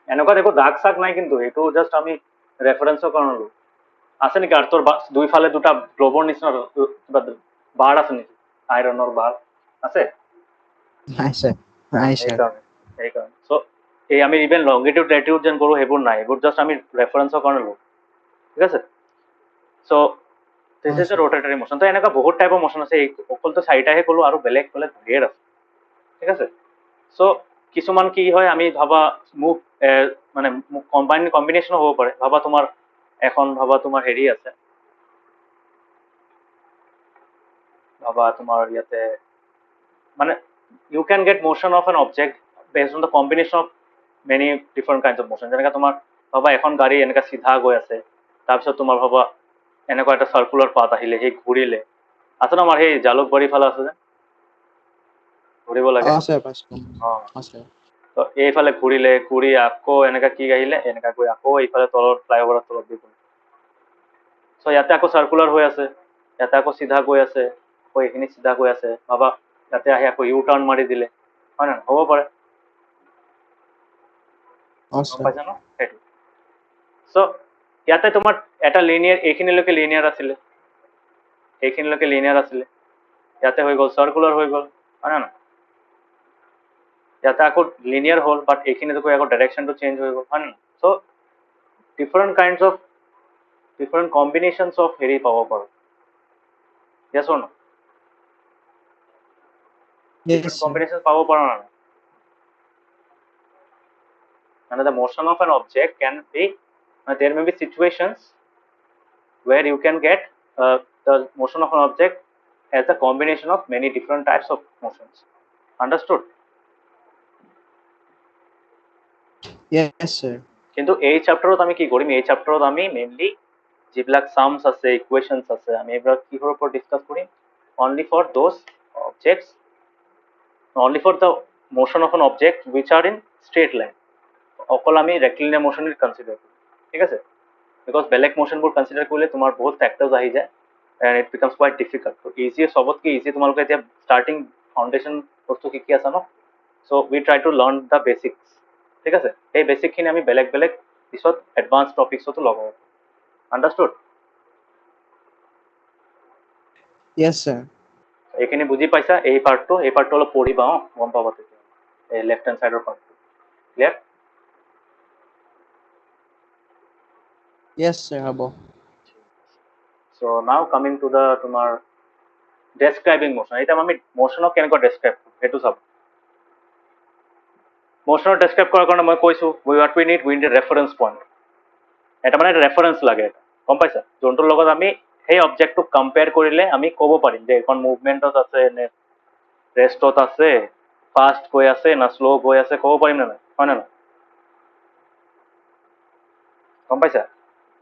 এনেকুৱা দেখো দাগ চাগ নাই, কিন্তু এইটো জাষ্ট আমি ৰেফাৰেন্সৰ কাৰণে লওঁ। আছে নেকি আৰ্থৰ দুইফালে দুটা গ্লোবৰ নিচিনা কিবা বাৰ আছে নেকি, আইৰণৰ বাৰ আছে? সেইকাৰণে চ' এই আমি ইভেন লংগিটিউড লেটিটিউড যেন কৰোঁ সেইবোৰ নাই, এইবোৰ জাষ্ট আমি ৰেফাৰেঞ্চৰ কাৰণে লওঁ, ঠিক আছে। চ' দিছ ইজ এ ৰ'টেটৰী মোশ্যন। তো এনেকুৱা বহুত টাইপৰ মোশ্যন আছে, এই অকলতো চাৰিটাহে ক'লোঁ আৰু বেলেগ বেলেগ ঢেৰ আছে, ঠিক আছে। চ' কিছুমান কি হয় আমি ভাবা মুভ মানে কম্বিনেশ্যনো হ'ব পাৰে। ভাবা তোমাৰ হেৰি আছে, ভাবা তোমাৰ ইয়াতে মানে you can get motion of an object based on the combination of many different kinds of motion. যেনেকৈ তোমাৰ ভাবা এখন গাড়ী এনেকৈ চিধা গৈ আছে, তাৰপিছত তোমাৰ ভাবা এনেকুৱা এটা চাৰ্কুলাৰ পাথ আহিলে, সেই ঘূৰিলে আছে ন, আমাৰ সেই জালুকবাৰী ফালে আছে যে ঘূৰিব লাগে, আছে পাইছো অঁ আছে তো এইফালে ঘূৰি আকৌ এনেকৈ কি আহিলে, এনেকৈ গৈ আকৌ এইফালে তলত ফ্লাইঅভাৰৰ তলত দি গ'ল। চ' ইয়াতে আকৌ চাৰ্কুলাৰ হৈ আছে, ইয়াতে আকৌ চিধা গৈ আছে, আকৌ এইখিনি চিধা গৈ আছে, ভাবা ইয়াতে আহি আকৌ ইউ টাৰ্ণ মাৰি দিলে, হয় নহয়, হ'ব পাৰে, গম আছে পাইছা ন সেইটো। চ' ইয়াতে তোমাৰ এটা লিনিয়াৰ, এইখিনিলৈকে লিনিয়াৰ আছিলে, এইখিনিলৈকে লিনিয়াৰ আছিলে, ইয়াতে হৈ গ'ল চাৰ্কুলাৰ হৈ গ'ল, হয় নহয়, ইয়াতে আকৌ লিনিয়াৰ হ'ল, বাট এইখিনিতে গৈ আকৌ ডাইৰেকশ্যনটো চেঞ্জ হৈ গ'ল, হয় নহয়। So' different kinds of different combinations of হেৰি পাব পাৰোঁ, yes or no? yes Different sir combinations পাব পাৰো না। And the motion of an object can be, there may be situations where you can get the motion of an object as a combination of many different types of motions. Understood? yes sir কিন্তু এই চ্যাপ্টাৰত আমি কি কৰিম, এই চ্যাপ্টাৰত আমি mainly যিবিলাক সামস আছে, equations আছে, আমি এইবিলাক কিহৰ ওপৰত ডিছকাছ কৰিম, only for those objects, only for the motion of an object which are in straight line. অকল আমি ৰেক্টিলিনিয়াৰ মোশ্যন কনচিডাৰ কৰিম, ঠিক আছে। বিকজ বেলেগ মোশ্যনবোৰ কনচিডাৰ কৰিলে তোমাৰ বহুত ফেক্টৰ্ছ আহি যায়, and it becomes quite difficult. Easy, চবতকৈ ইজি তোমালোকে এতিয়া ষ্টাৰ্টিং ফাউণ্ডেশ্যন বস্তু শিকি আছা ন, so' we try to learn the basics, ঠিক আছে। সেই বেচিকখিনি আমি বেলেগ বেলেগ পিছত এডভান্স টপিকছতো লগাব। আণ্ডাৰষ্টুড? yes sir এইখিনি বুজি পাইছা, এই পাৰ্টটো অলপ পঢ়িবা, গম পাবা তেতিয়া, এই লেফ্ট হেণ্ড চাইডৰ পাৰ্টটো। ক্লিয়াৰ? yes sir হ'ব। So now coming to the তোমাৰ ডেছক্ৰাইবিং মোশ্যন, এতিয়া আমি মোশ্যনক কেনেকৈ ডেছক্ৰাইব কৰোঁ সেইটো চাব। মোশ্যনক ডেছক্ৰাইব কৰাৰ কাৰণে মই কৈছোঁ what we need a reference point, এটা মানে ৰেফাৰেঞ্চ লাগে, গম পাইছা, যোনটোৰ লগত আমি সেই অবজেক্টটোক কম্পেয়াৰ কৰিলে আমি ক'ব পাৰিম যে এইখন মুভমেণ্টত আছে নে ৰেষ্টত আছে, ফাষ্ট গৈ আছে না শ্ল' গৈ আছে, ক'ব পাৰিম নে নাই, হয় নে নহয়, গম পাইছা।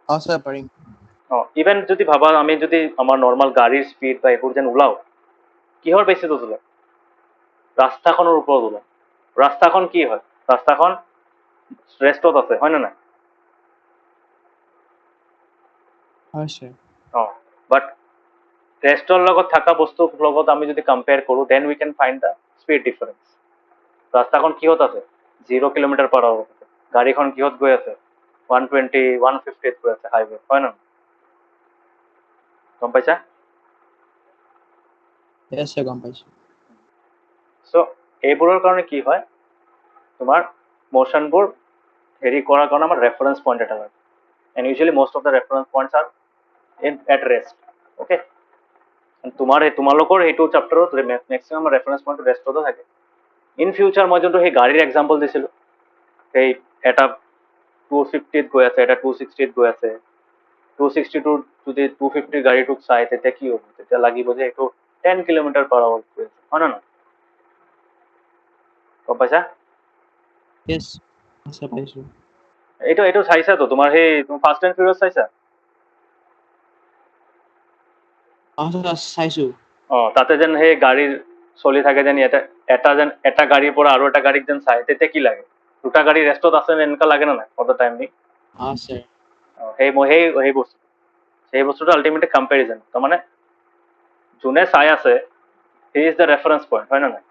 আছে পাৰিম ইভেন যদি ভাবা আমি যদি আমাৰ নৰ্মেল গাড়ীৰ স্পীড বা এইবোৰ যেন ওলাও, কিহৰ বেচিছত ওলাও, ৰাস্তাখনৰ ওপৰত ওলাও। ৰাস্তাখন কি হয়, ৰাস্তাখন ৰেষ্টত আছে, হয় নে নাই, হয় sir বাট ৰেষ্টৰ লগত থকা বস্তুৰ লগত আমি যদি কম্পেয়াৰ কৰোঁ, then we can find the speed difference. ৰাস্তাখন কিহত আছে, 0 কিলোমিটাৰ পাৰ আৱাৰ আছে, গাড়ীখন কিহত গৈ আছে, 120 150 গৈ আছে হাইৱে, হয় নহয়, গম পাইছা। yes sir গম পাইছো চ' এইবোৰৰ কাৰণে কি হয়, তোমাৰ মোশ্যনবোৰ হেৰি কৰাৰ কাৰণে আমাৰ ৰেফাৰেঞ্চ পইণ্ট এটা লাগে, and usually most of the reference points R at rest, okay. তোমালোকৰ সেইটো চেপ্টাৰত মেক্সিমাম ৰেফাৰেঞ্চ পইণ্ট ৰেষ্টতে থাকে। ইন ফিউচাৰ মই যোনটো সেই গাড়ীৰ এক্সাম্পল দিছিলোঁ, সেই এটা 250 গৈ আছে, এটা 260 গৈ আছে, 262 যদি 250 গাড়ীটোক চাই তেতিয়া কি হ'ব, তেতিয়া লাগিব যে এইটো 10 কিলোমিটাৰ পাৰ আৱাৰ গৈ আছে, হয় নে নহয়, গম পাইছা। yes আছে পাইছো এইটো চাইছাতো, তোমাৰ সেই তুমি ফাষ্ট এণ্ড ফিউৰিয়াছ চাইছা, চাইছো তাতে যেন সেই গাড়ীৰ চলি থাকে যেন, ইয়াতে এটা গাড়ীৰ পৰা আৰু এটা গাড়ীক যেন চাই, তেতিয়া কি লাগে, দুটা গাড়ী ৰেষ্টত আছে নে এনেকুৱা লাগে নে নাই অল দ্য টাইম নি। আছে সেই বস্তুটো আল্টিমেটলি কম্পেৰিজন, তাৰমানে যোনে চাই আছে he is the reference point, হয় নে নাই।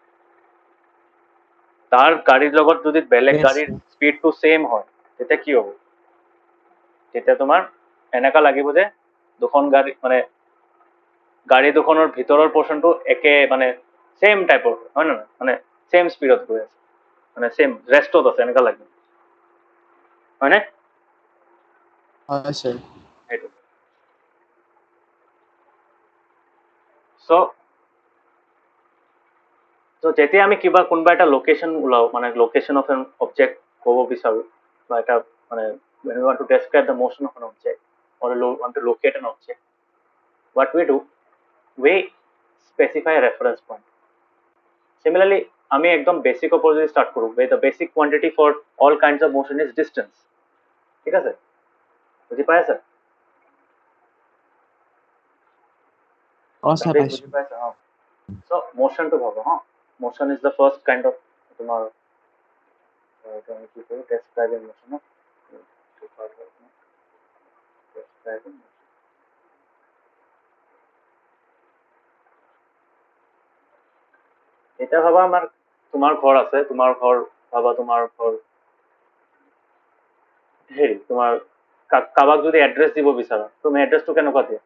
তাৰ গাড়ীৰ লগত যদি বেলেগ yes গাড়ীৰ sir স্পীডটো ছেইম হয়, তেতিয়া কি হ'ব, তেতিয়া তোমাৰ এনেকুৱা লাগিব যে দুখন গাড়ী মানে গাড়ী দুখনৰ ভিতৰৰ পৰ্চনটো একে মানে ছেইম টাইপৰ, হয় নে নহয়, মানে ছেইম স্পীডত গৈ আছে। মানে সেম ৰেষ্টত আছে এনেকুৱা লাগে হয়নে হয় স্যার সেইটো চ' যেতিয়া আমি কিবা কোনোবা এটা লোকেশ্যন ওলাও মানে লোকেশ্যন অফ এন অবজেক্ট ক'ব বিচাৰো বা এটা মানে when we want to describe the motion of an object or want to locate an object what we do we specify a reference point similarly আমি একদম বেসিক ওপর যদি স্টার্ট করব the basic quantity for all kinds of motion is distance ঠিক আছে বুঝি পাই আছে স্যার পাইছো বুঝি পাইছে হ্যাঁ so motion to ভাবো হ্যাঁ motion is the first kind of তোমার describing motion describing motion এটা ভাবা আমার তোমার ঘর আছে তোমার ঘর ভাবা তোমার ঘর হেৰি তোমাৰ কাবাক যদি এড্ৰেছ দিব বিচাৰা তুমি এড্ৰেছটো কেনেকুৱা দিয়া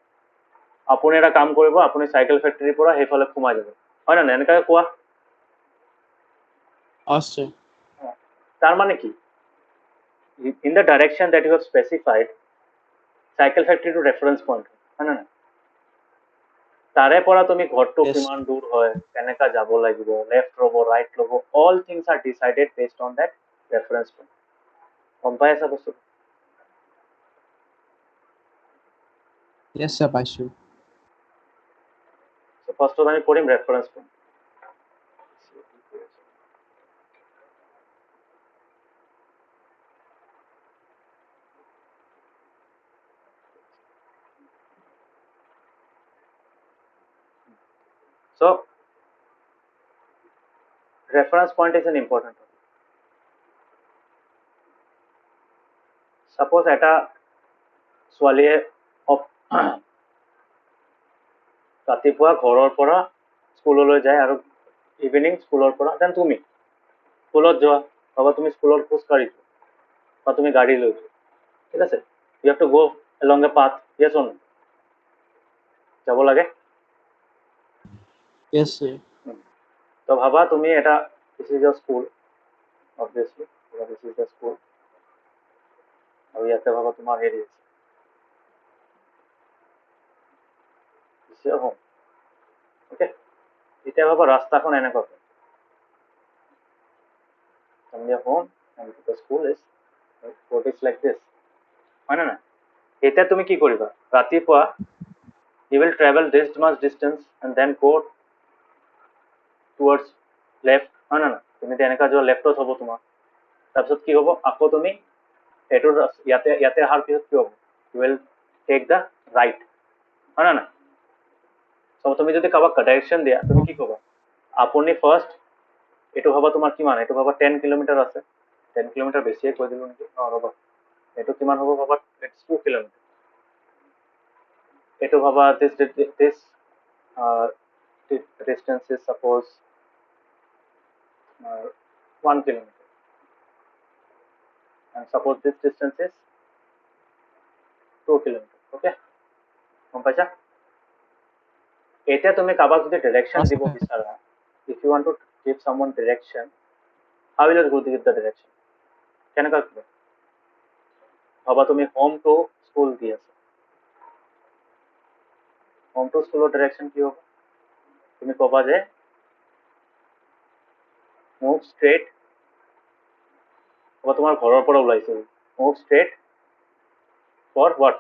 আপুনি এটা কাম কৰিব আপুনি চাইকেল ফেক্টৰীৰ পৰা সেইফালে সোমাই যাব হয় না এনেকৈ কোৱা স্যাৰ তাৰ মানে কি in the direction that you have specified cycle ফেক্টৰীটো ৰেফাৰেঞ্চ পইণ্ট হয় না তাৰে পৰা তুমি ঘৰটো Yes. কিমান দূৰ হয় কেনেকা যাব লাগিব লেফ্ট ল'ব ৰাইট ল'ব all things R decided based on that reference point গম পাই আছা বস্তু ইয়েস স্যাৰ পাইছো ফাৰ্ষ্টত আমি পঢ়িম reference point So, reference point is an important one. Suppose এটা ছোৱালীয়ে ৰাতিপুৱা ঘৰৰ পৰা স্কুললৈ যায় আৰু ইভিনিং স্কুলৰ পৰা দেন তুমি স্কুলত যোৱা বা তুমি স্কুলত খোজ কাঢ়ি যোৱা বা তুমি গাড়ী লৈ যোৱা ঠিক আছে you have to go along a path yes on যাব লাগে ইয়েস স্যার তো ভাবা তুমি এটা this is your school obviously this is the school আৰু ইয়াতে ভাবা তোমাৰ হেৰি আছে দিছ ইয়ৰ হোম অ'কে এতিয়া ভাবা ৰাস্তাখন এনেকুৱা from your home and to the school is road is like this হয় না এতিয়া তুমি কি কৰিবা ৰাতিপুৱা you will travel this much distance and then go towards left হয় না তুমি তেনেকা যোৱা লেফ্টত হ'ব তোমাৰ তাৰপিছত কি হ'ব আকৌ তুমি এইটো ইয়াতে ইয়াতে অহাৰ পিছত কি হ'ব you will take the right হয় না so তুমি যদি কাৰোবাক ডাইৰেকশ্যন দিয়া তুমি কি ক'বা আপুনি ফাৰ্ষ্ট এইটো ভাবা তোমাৰ কিমান এইটো ভাবা 10 কিলোমিটাৰ আছে 10 কিলোমিটাৰ বেছিয়ে কৈ দিলো নেকি ৰ'বা এইটো কিমান হ'ব ভাবা ইটস 2 কিলোমিটাৰ এইটো ভাবা this distance is suppose 1 kilometer and suppose this distance is 2 kilometer okay গম পাইছা এতিয়া তুমি কাবাক যদি ডাইৰেকশ্যন দিব বিচাৰা if you want to give someone direction how will you give the direction কেনেকা কৰিব ভাবা তুমি হোম টু স্কুল দি আছা হোম টু স্কুলৰ ডাইৰেকশ্যন কি হ'ব তুমি ক'বা যে মুভ ষ্ট্ৰেট বা তোমাৰ ঘৰৰ পৰা ওলাইছে move straight for what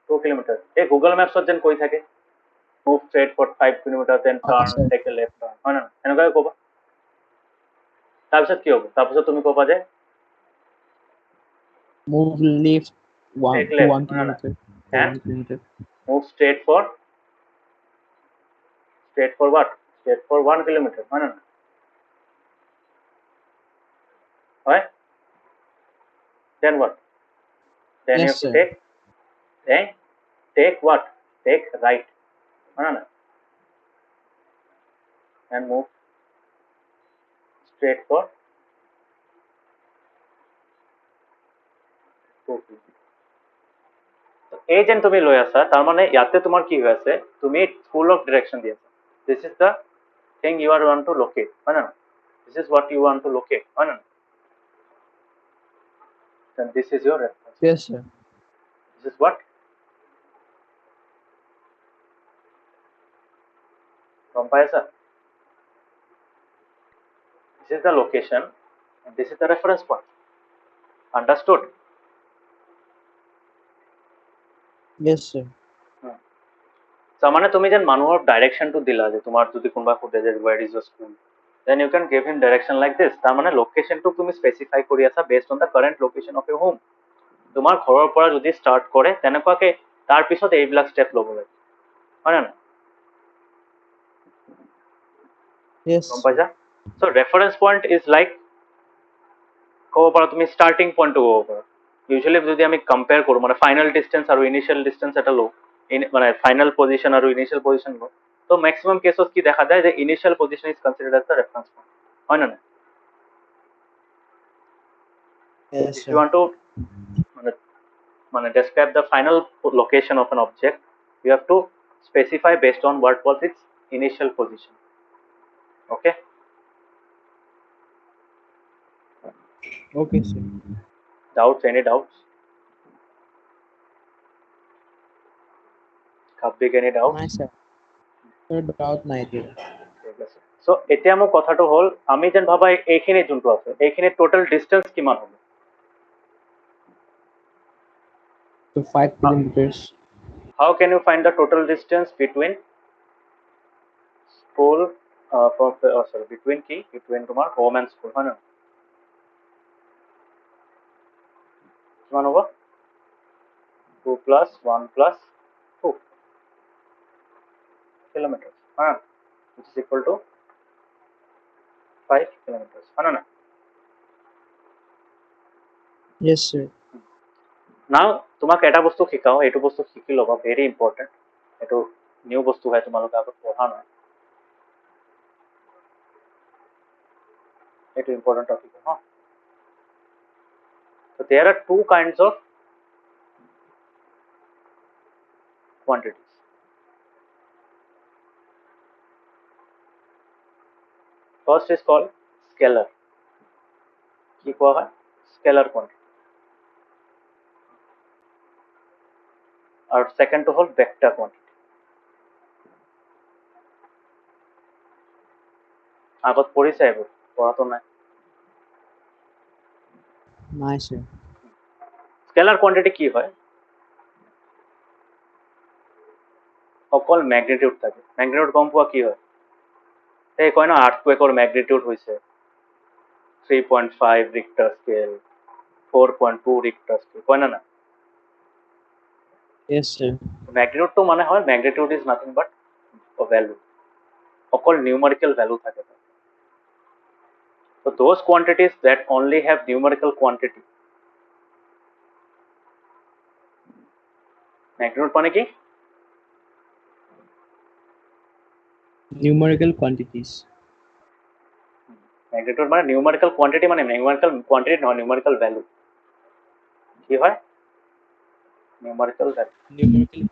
2 kilometre এই গুগল মেপছত যেন কৈ থাকে move straight for 5 kilometre then turn take a left turn হয় না এনেকুৱাই ক'বা তাৰপিছত কি হ'ব তাৰপিছত তুমি ক'বা যে move left take to left 1 kilometer for and 1 kilometer move straight for what straight for 1 kilometer হয় না হয় then what then you yes have to sir take what take right হয় না and move straight for 2 kilometer এই যেন তুমি লৈ আছা তাৰ মানে ইয়াতে তোমাৰ কি হৈ আছে তুমি ফুল অফ ডাইৰেকশ্যন দি আছা this is the thing you are ওৱান টু লোকেট হয় না This is what you want to locate, হয় না? Then this is your reference. Yes, sir. This is what? গম পাইছা? This is the location and this is the reference point. Understood? Yes, sir. মানে তুমি যেন মানুহৰ ডাইৰেকশ্যনটো দিলা যে তোমাৰ যদি কোনোবা সোধে যে where is your school, then you can give him direction like this. তাৰ মানে লোকেশ্যনটো তুমি স্পেচিফাই কৰি আছা based on the current location of your home. তোমাৰ ঘৰৰ পৰা যদি ষ্টাৰ্ট কৰে তেনেকুৱাকে তাৰ পিছত এইবিলাক ষ্টেপ ল'ব লাগে, হয় না? Yes. গম পাইছা? So reference point is like ক'ব পাৰা তুমি starting point ক'ব পাৰা. Usually যদি আমি compare কৰো মানে final distance আৰু initial distance এটা লওঁ, মানে final position আৰু initial position লওঁ, তো maximum cases কি দেখা যায় যে initial position is considered as the reference point, হয় না? Yes, If sir. you want to মানে describe the final location of an object, you have to specify based on what was its initial position. Okay? Okay, sir. Doubts? Any doubts? Kabik, any doubts? Nice, sir. Sir, doubt নাই দিয়া. ঠিক আছে. So এতিয়া মোৰ কথাটো হ'ল আমি যেন ভাবা এইখিনি যোনটো আছে এইখিনি টোটাল ডিষ্টেন্স কিমান হ'ব? So 5 kilometers. How can you find the total distance between school between কি? Between তোমাৰ home and school, হয় না? কিমান হ'ব? 2 plus 1 plus 2 kilometers, হয় না? Which is equal to 5 kilometers, হয় না? Yes, sir. Now তোমাক এটা বস্তু শিকাও, এইটো বস্তু শিকি ল'বা, ভেৰি ইম্পৰ্টেণ্ট। এইটো নিউ বস্তু হয়, তোমালোকে আগত পঢ়া নাই, এইটো ইম্পৰ্টেণ্ট টপিক, হা? So there are two kinds of quantities. First is called scalar. কি কোৱা হয়? Scalar quantity. আৰু second টো হ'ল vector quantity. আগত পঢ়িছা এইবোৰ? পঢ়াটো নাই? Nice, sir. Scalar quantity কি হয়? অকল ম্যাগনিটিউড থাকে। ম্যাগনিটিউড গম পোৱা কি হয়? এই কয় না আৰ্থকুৱেকৰ ম্যাগনিটিউড হৈছে 3.5 ৰিক্টাৰ স্কেল, 4.2 ৰিক্টাৰ স্কেল, কয় না? Yes, sir. ম্যাগনিটিউডটো মানে হয় magnitude is nothing but a value. অকল নিউমেৰিকেল ভ্যালু থাকে। So those quantities that only have numerical quantity, magnitude মানে কি? Numerical quantities. ম্যাগনিটিউড মানে নিউমেরিক্যাল কোয়ান্টিটি, মানে নিউমেরিক্যাল কোয়ান্টিটি নহয়, নিউমেরিক্যাল ভ্যালু। কি হয়? Numerical value. Numerical.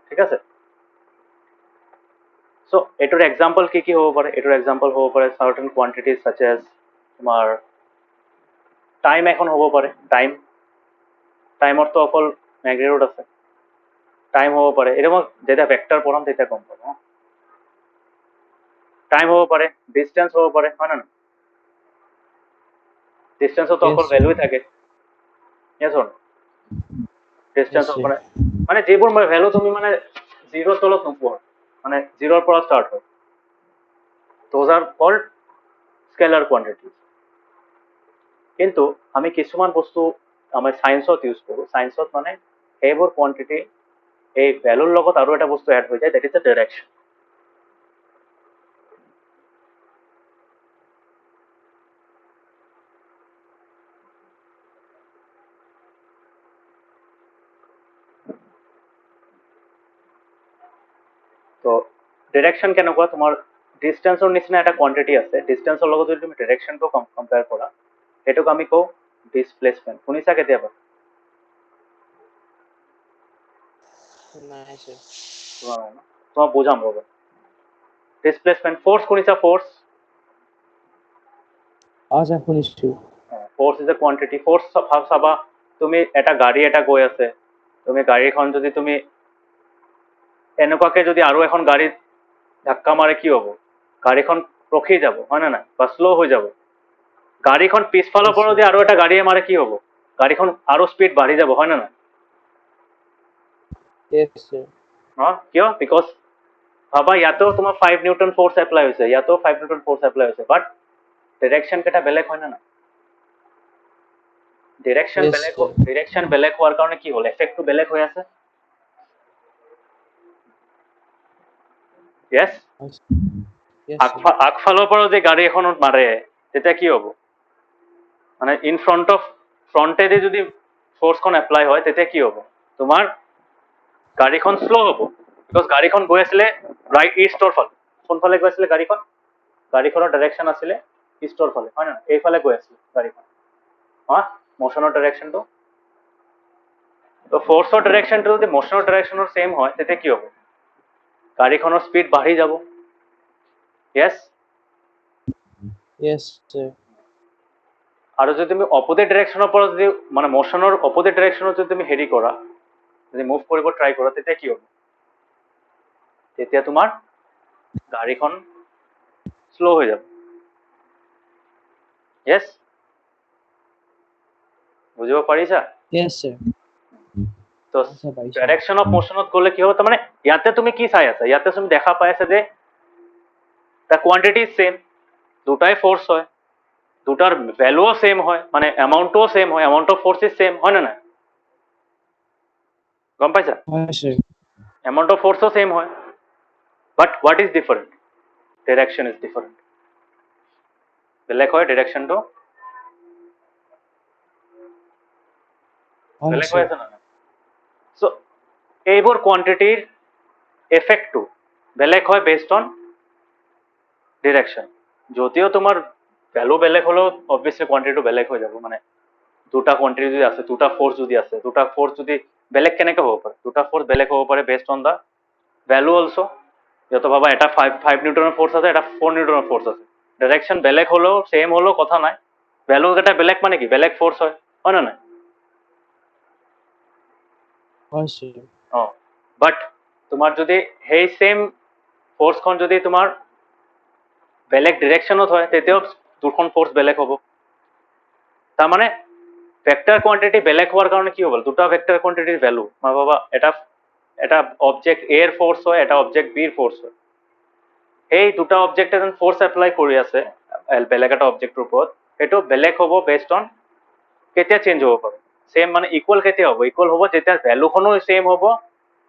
ঠিক আছে? সো এটার এক্সাম্পল কি কি হ'ব পাৰে? এটাৰ এক্সাম্পল হ'ব পাৰে সাৰ্টেন কোয়ান্টিটিজ such as তোমাৰ টাইম এখন হ'ব পাৰে। টাইমৰতো অকল ম্যাগনিটিউড আছে। টাইম হ'ব পাৰে, এটা মই যেতিয়া ভেক্টৰ পঢ়াম তেতিয়া গম পাম। টাইম হ'ব পাৰে, ডিষ্টেন্স হ'ব পাৰে, হয় না? ডিষ্টেন্সতো অকল Yes, ভ্যালুই sir. থাকে। yes or no? Yes, ডিষ্টেন্সৰ sir. মানে যিবোৰ ভ্যালু তুমি মানে জিৰোৰ তলত নোপোৱা, মানে জিৰোৰ পৰা ষ্টাৰ্ট হয়, those are called scalar quantities. কিন্তু আমি কিছুমান বস্তু আমাৰ সায়েন্সত ইউজ কৰোঁ। সায়েন্সত মানে সেইবোৰ কোৱান্টিটি এই ভ্যালুৰ লগত আৰু এটা বস্তু এড হৈ যায়, দ্যাট ইজ দ্য ডাইৰেকশ্যন। তো ডিৰেকশ্যন কেনেকুৱা? তোমাৰ ডিষ্টেন্সৰ নিচিনা এটা কোৱান্টিটি আছে, ডিষ্টেন্সৰ লগত যদি তুমি ডিৰেকশ্যনটো কম্পেয়াৰ কৰা, সেইটোক আমি কওঁ ডিছপ্লেচমেণ্ট। শুনিছা কেতিয়াবা? Nice, sir. তোমাক বুজাম ৰ'বা। ডিছপ্লেচমেণ্ট। ফ'ৰ্চ শুনিছা? ফ'ৰ্চ আচ্ছা শুনিছো। Force is a quantity. Force চাবা, তুমি এটা গাড়ী এটা গৈ আছে, তুমি গাড়ীখন যদি তুমি এনেকুৱাকে যদি আৰু এখন গাড়ী ধাক্কা মাৰে কি হ'ব? গাড়ীখন ৰখি যাব, হয় নে নাই? বা শ্ল' হৈ যাব। গাড়ীখন পিছফালৰ পৰা যদি আৰু এটা গাড়ীয়ে মাৰে কি হ'ব? গাড়ীখন আৰু স্পীড বাঢ়ি যাব, হয় নে নাই? Yes, sir. কিয়? বিকজ ভাবা ইয়াতেও তোমাৰ 5 নিউটন ফ'ৰ্চ এপ্লাই হৈছে, ইয়াতেও 5 নিউটন ফ'ৰ্চ এপ্লাই হৈছে, বাট ডিৰেকশ্যন কেইটা বেলেগ হয় নে নাই? ডিৰেকশ্যন Yes, বেলেগ sir. ডিৰেকশ্যন বেলেগ হোৱাৰ কাৰণে কি হ'ল? এফেক্টটো বেলেগ হৈ আছে। য়েছ, Yes, sir. আগফালৰ পৰা যদি গাড়ী এখনত মাৰে তেতিয়া কি হ'ব? মানে ফ্ৰণ্টেদি যদি ফ'ৰ্চখন এপ্লাই হয় তেতিয়া কি হ'ব? তোমাৰ গাড়ীখন শ্ল' হ'ব, বিকজ গাড়ীখন গৈ আছিলে ৰাইট ইষ্টৰ ফালে। কোনফালে গৈ আছিলে গাড়ীখন? গাড়ীখনৰ ডাইৰেকশ্যন আছিলে ইষ্টৰ ফালে, হয় নহয়? এইফালে গৈ আছিলে গাড়ীখন, মোশ্যনৰ ডাইৰেকশ্যনটো। তো ফ'ৰ্চৰ ডাইৰেকশ্যনটো যদি মোশ্যনৰ ডাইৰেকশ্যনৰ ছেইম হয় তেতিয়া কি হ'ব? গাড়ীখনৰ স্পীড বাঢ়ি যাব। য়েছ। Yes, sir. আৰু যদি তুমি অপজিট ডাইৰেকশ্যনৰ পৰা যদি মানে মোশ্যনৰ অপজিট ডাইৰেকশ্যনত যদি তুমি হেৰি কৰা, যদি মুভ কৰিব ট্ৰাই কৰা তেতিয়া কি হ'ব? তেতিয়া তোমাৰ গাড়ীখন শ্ল' হৈ যাব। য়েছ, বুজিব পাৰিছা? Yes, sir. তো আচ্ছা পাইছো। ডাইৰেকশ্যন অফ মোশ্যনত গ'লে কি হ'ব? তাৰমানে ইয়াতে তুমি কি চাই আছা? ইয়াতে তুমি দেখা পাই আছা যে দ্য কোৱান্টিটি ইজ ছেম, দুটাই ফ'ৰ্চ হয়, দুটাৰ ভ্যালুও ছেম হয়, মানে এমাউণ্টটোও ছেম হয়, amount of force is same, হয় নে নাই? গম পাইছা? হয়, sir. এমাউণ্ট অফ ফ'ৰ্চও ছেম হয়, but what is different? Direction is different. বেলেগ হয় ডিৰেকশ্যনটো, হয়, বেলেগ হৈ sir. আছে না? চ' এইবোৰ কোৱান্টিটিৰ এফেক্টটো বেলেগ হয় বেছড অন ডিৰেকশ্যন। যদিও তোমাৰ ভ্যালু বেলেগ হ'লেও অবভিয়াছলি কোৱান্টিটিটো বেলেগ হৈ যাব। মানে দুটা কোৱান্টিটি যদি আছে, দুটা ফ'ৰ্চ যদি আছে, দুটা ফ'ৰ্চ যদি বেলেগ কেনেকৈ হ'ব পাৰে? দুটা ফ'ৰ্চ বেলেগ হ'ব পাৰে based on the value also'. যত ভাবা এটা 5 নিউটনৰ ফ'ৰ্চ আছে, এটা 4 নিউটনৰ ফ'ৰ্চ আছে, ডাইৰেকশ্যন বেলেগ হ'লেও ছেম হ'লেও কথা নাই, ভ্যালু কেইটা বেলেগ মানে কি? বেলেগ ফ'ৰ্চ হয়, হয় নে নাই? হয়, sir. বাট তোমাৰ যদি সেই ছেম ফ'ৰ্চখন যদি তোমাৰ বেলেগ ডিৰেকশ্যনত হয় তেতিয়াও দুখন ফ'ৰ্চ বেলেগ হ'ব। তাৰমানে ভেক্টৰ কোৱান্টিটি বেলেগ হোৱাৰ কাৰণে কি হ'ব? দুটা ভেক্টৰ কোৱান্টিটিৰ ভ্যালু মানে ভাবা এটা অবজেক্ট এৰ ফ'ৰ্চ হয়, এটা অবজেক্ট বিৰ ফ'ৰ্চ হয়। সেই দুটা অবজেক্ট এজন ফ'ৰ্চ এপ্লাই কৰি আছে বেলেগ এটা অবজেক্টৰ ওপৰত, সেইটো বেলেগ হ'ব বেছড অন কেতিয়া চেঞ্জ হ'ব পাৰে? ছেম মানে ইকুৱেল কেতিয়া হ'ব? ইকুৱেল হ'ব যেতিয়া ভ্যালুখনো ছেম হ'ব,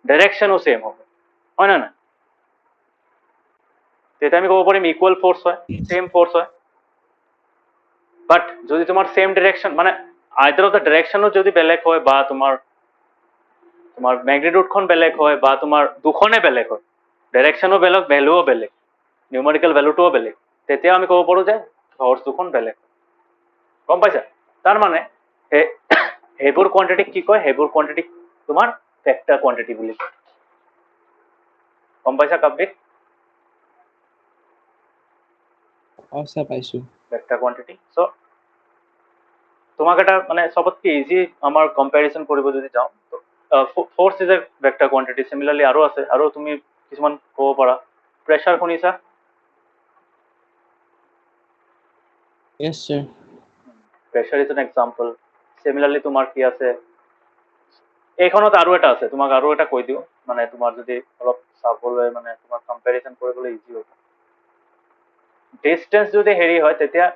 ডাইৰেকশ্যনো ছেম হ'ব, হয় নে নাই? তেতিয়া আমি ক'ব পাৰিম ইকুৱেল ফ'ৰ্চ হয়, ছেম ফ'ৰ্চ হয়। বাট যদি তোমাৰ ছেম ডিৰেকশ্যন মানে আইদাৰ অফ দ্য ডিৰেকশ্যনো যদি বেলেগ হয়, বা তোমাৰ মেগনিটিউডখন বেলেগ হয়, বা তোমাৰ দুখনে বেলেগ হয়, ডিৰেকশ্যনো বেলেগ, ভ্যালুও বেলেগ, নিউমেৰিকেল ভ্যালুটোও বেলেগ, তেতিয়া আমি ক'ব পাৰোঁ যে ফ'ৰ্চ দুখন বেলেগ। গম পাইছা? তাৰমানে সেইবোৰ কোৱান্টিটিক কি কয়? সেইবোৰ কোৱান্টিটিক তোমাৰ ভেক্টৰ কোৱান্টিটি বুলি কয়। গম পাইছা কাব্যিক? আচ্ছা পাইছো। Vector quantity. চ' তোমাক এটা মানে চবতকে ইজি আমাৰ কম্পেৰিজন কৰিব যদি যাওঁ, force is a vector quantity. Similarly আৰু আছে, আৰু তুমি কিছুমান ক'ব পাৰা। প্ৰেছাৰ শুনিছা? Yes, sir. Pressure is an example. Similarly তোমাৰ কি আছে? এইখনত আৰু এটা আছে, তোমাক আৰু এটা কৈ দিওঁ, মানে তোমাৰ যদি অলপ চাবলৈ মানে তোমাৰ কম্পেৰিজন কৰিবলৈ ইজি হ'ব। ডিষ্টেন্স যদি হেৰি হয় তেতিয়া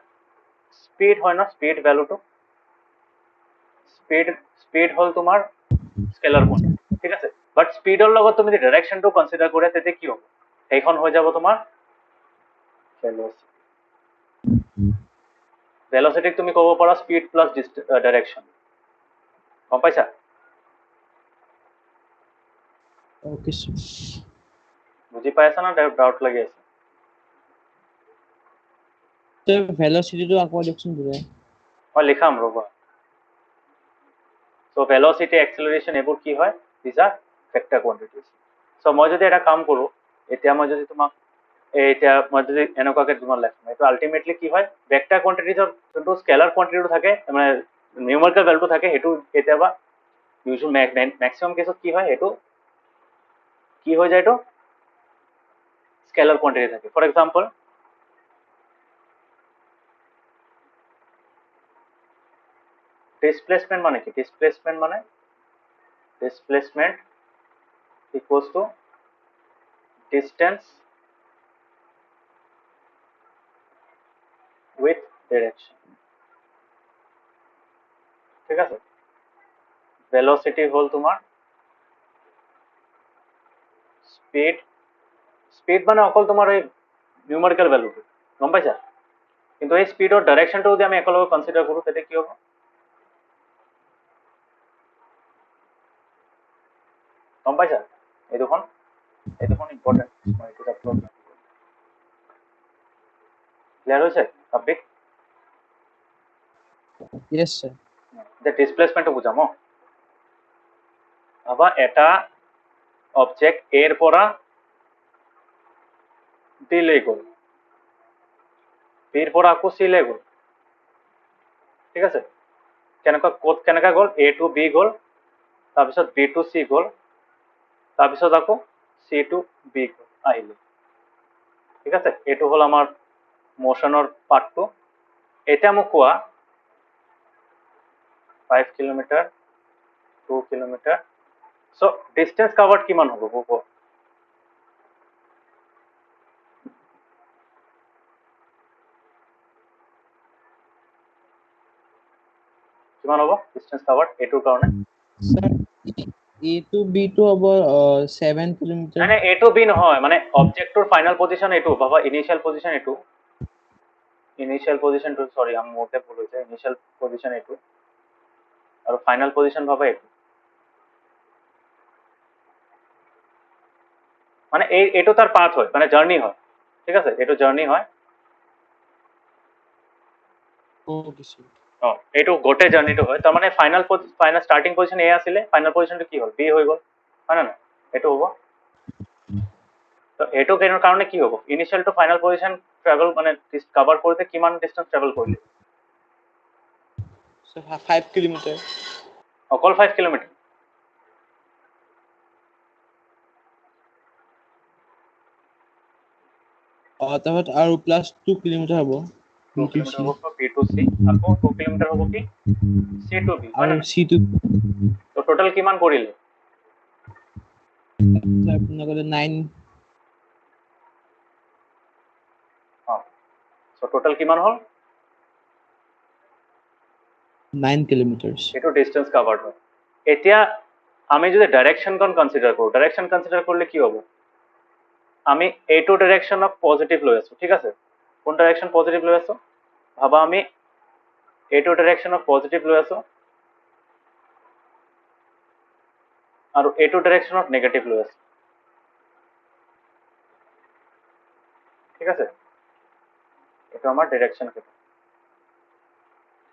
স্পীড হয় ন, স্পীড ভ্যালুটো স্পীড হ'ল তোমাৰ স্কেলাৰ কোৱান্টিটি, ঠিক আছে? বাট স্পীডৰ লগত তুমি যদি ডাইৰেকশ্যনটো কনচিডাৰ কৰা তেতিয়া কি হ'ব? সেইখন হৈ যাব তোমাৰ ভেলোচিটি। ভেলোচিটিক তুমি ক'ব পাৰা স্পীড প্লাছ ডাইৰেকশ্যন। গম পাইছা? Okay, sir. বুজি পাই আছা না? ডাউট লাগি আছে? Sir, velocity-টো আকৌ দিয়কচোন বুজাই। মই লিখাম ৰ'বা। চ' ভেলোচিটি, এক্সেলাৰেশ্যন এইবোৰ কি হয়? These are vector quantities. So' মই যদি এটা কাম কৰোঁ, এতিয়া মই যদি তোমাক এতিয়া মই যদি এনেকুৱাকে তোমাৰ লিখম এইটো আল্টিমেটলি কি হয় ভেক্টৰ কোৱান্টিটিজৰ যোনটো স্কেলাৰ কোৱান্টিটিটো থাকে মানে নিউমেৰিকেল ভ্যালুটো থাকে সেইটো কেতিয়াবা ইউজুৱেল ম্যাক্সিমাম কেছত কি হয় সেইটো কি হৈ যায় এইটো স্কেলাৰ কোৱান্টিটি থাকে ফৰ এক্সাম্পল ডিসপ্লেসমেন্ট মানে কি displacement equals to distance with direction ঠিক আছে velocity হল তোমার স্পিড মানে অকল তোমার এই নিউমেরিক্যাল ভ্যালু গম পাইছা কিন্তু এই স্পিড আর ডাইরেকশনটা যদি আমি একেলগে কনসিডার কৰো তেতে কি হ'ব গম পাইছা এই দুখন ইম্পর্টেন্ট মই এটা আপলোড ক্লিয়ার হৈছে টপিক Yes, sir. যে ডিসপ্লেসমেন্টটো বুঝাম ভাবা এটা অবজেক্ট এর পৰা দিলে গ'ল বিৰ পৰা আকৌ চিলে গ'ল ঠিক আছে কেনেকা গ'ল এ টু বি গ'ল তাৰপিছত বি টু চি গ'ল তাৰপিছত আকৌ চি টু বি গ'ল আহিলে ঠিক আছে এইটো হ'ল আমাৰ মোশনৰ পাৰ্টটো এতিয়া মোক কোৱা 5 kilometre 2 kilometre so distance covered কিমান হ'ব কোৱা কিমান হ'ব ডিসটেন্স কভাৰ্ড এটোৰ কাৰণে Sir, A to B to about 7 kilometer. মানে এ টু বি নহয় মানে অবজেক্টৰ ফাইনাল পজিশন এটো ভাবা ইনিশিয়াল পজিশন এটো ইনিশিয়াল পজিশন টু সরি আমি মোতে ভুল হৈছে ইনিশিয়াল পজিশন এটো আৰু ফাইনাল পজিশন ভাবা এটো মানে এটো তার পাথ হয় মানে জার্নি হয় ঠিক আছে এটো জার্নি হয় Okay, sir. এইটো গোটে জার্নিটো হয় তার মানে ফাইনাল স্টার্টিং পজিশন এ আছিলে ফাইনাল পজিশনটো কি হল বি হৈ গল হয় না এটো হ'ব তো এটো কেনৰ কাৰণে কি হ'ব initial to final position travel মানে কভাৰ কৰতে কিমান ডিসটেন্স ট্ৰাভেল কৰিলে So 5 kilometer. অকল 5 কিলোমিটাৰ তাৰপিছত আৰু প্লাস 2 কিলোমিটাৰ হ'ব 2 কিলোমিটার হ'ব বি টু সি আকৌ 2 কিলোমিটার হ'ব কি সি টু বি হয় আৰু না C to তো টোটাল কিমান কৰিলে আপোনাৰ গ'লে 9 সো টোটাল কিমান হল 9 kilometers. এটো ডিসটেন্স কভার্ড হয় এতিয়া আমি যদি ডাইরেকশন কোন কনসিডার কৰো ডাইরেকশন কনসিডার করলে কি হ'ব আমি এইটো ডাইরেকশনক পজিটিভ লৈ আছো ঠিক আছে কোন ডাইরেকশন পজিটিভ লৈ আছো ভাবা আমি এইটো ডাইরেকশনক পজিটিভ লৈ আছো আৰু এইটো ডাইৰেকশনক নেগেটিভ লৈ আছো ঠিক আছে এটা আমাৰ ডাইৰেকশন কেইটা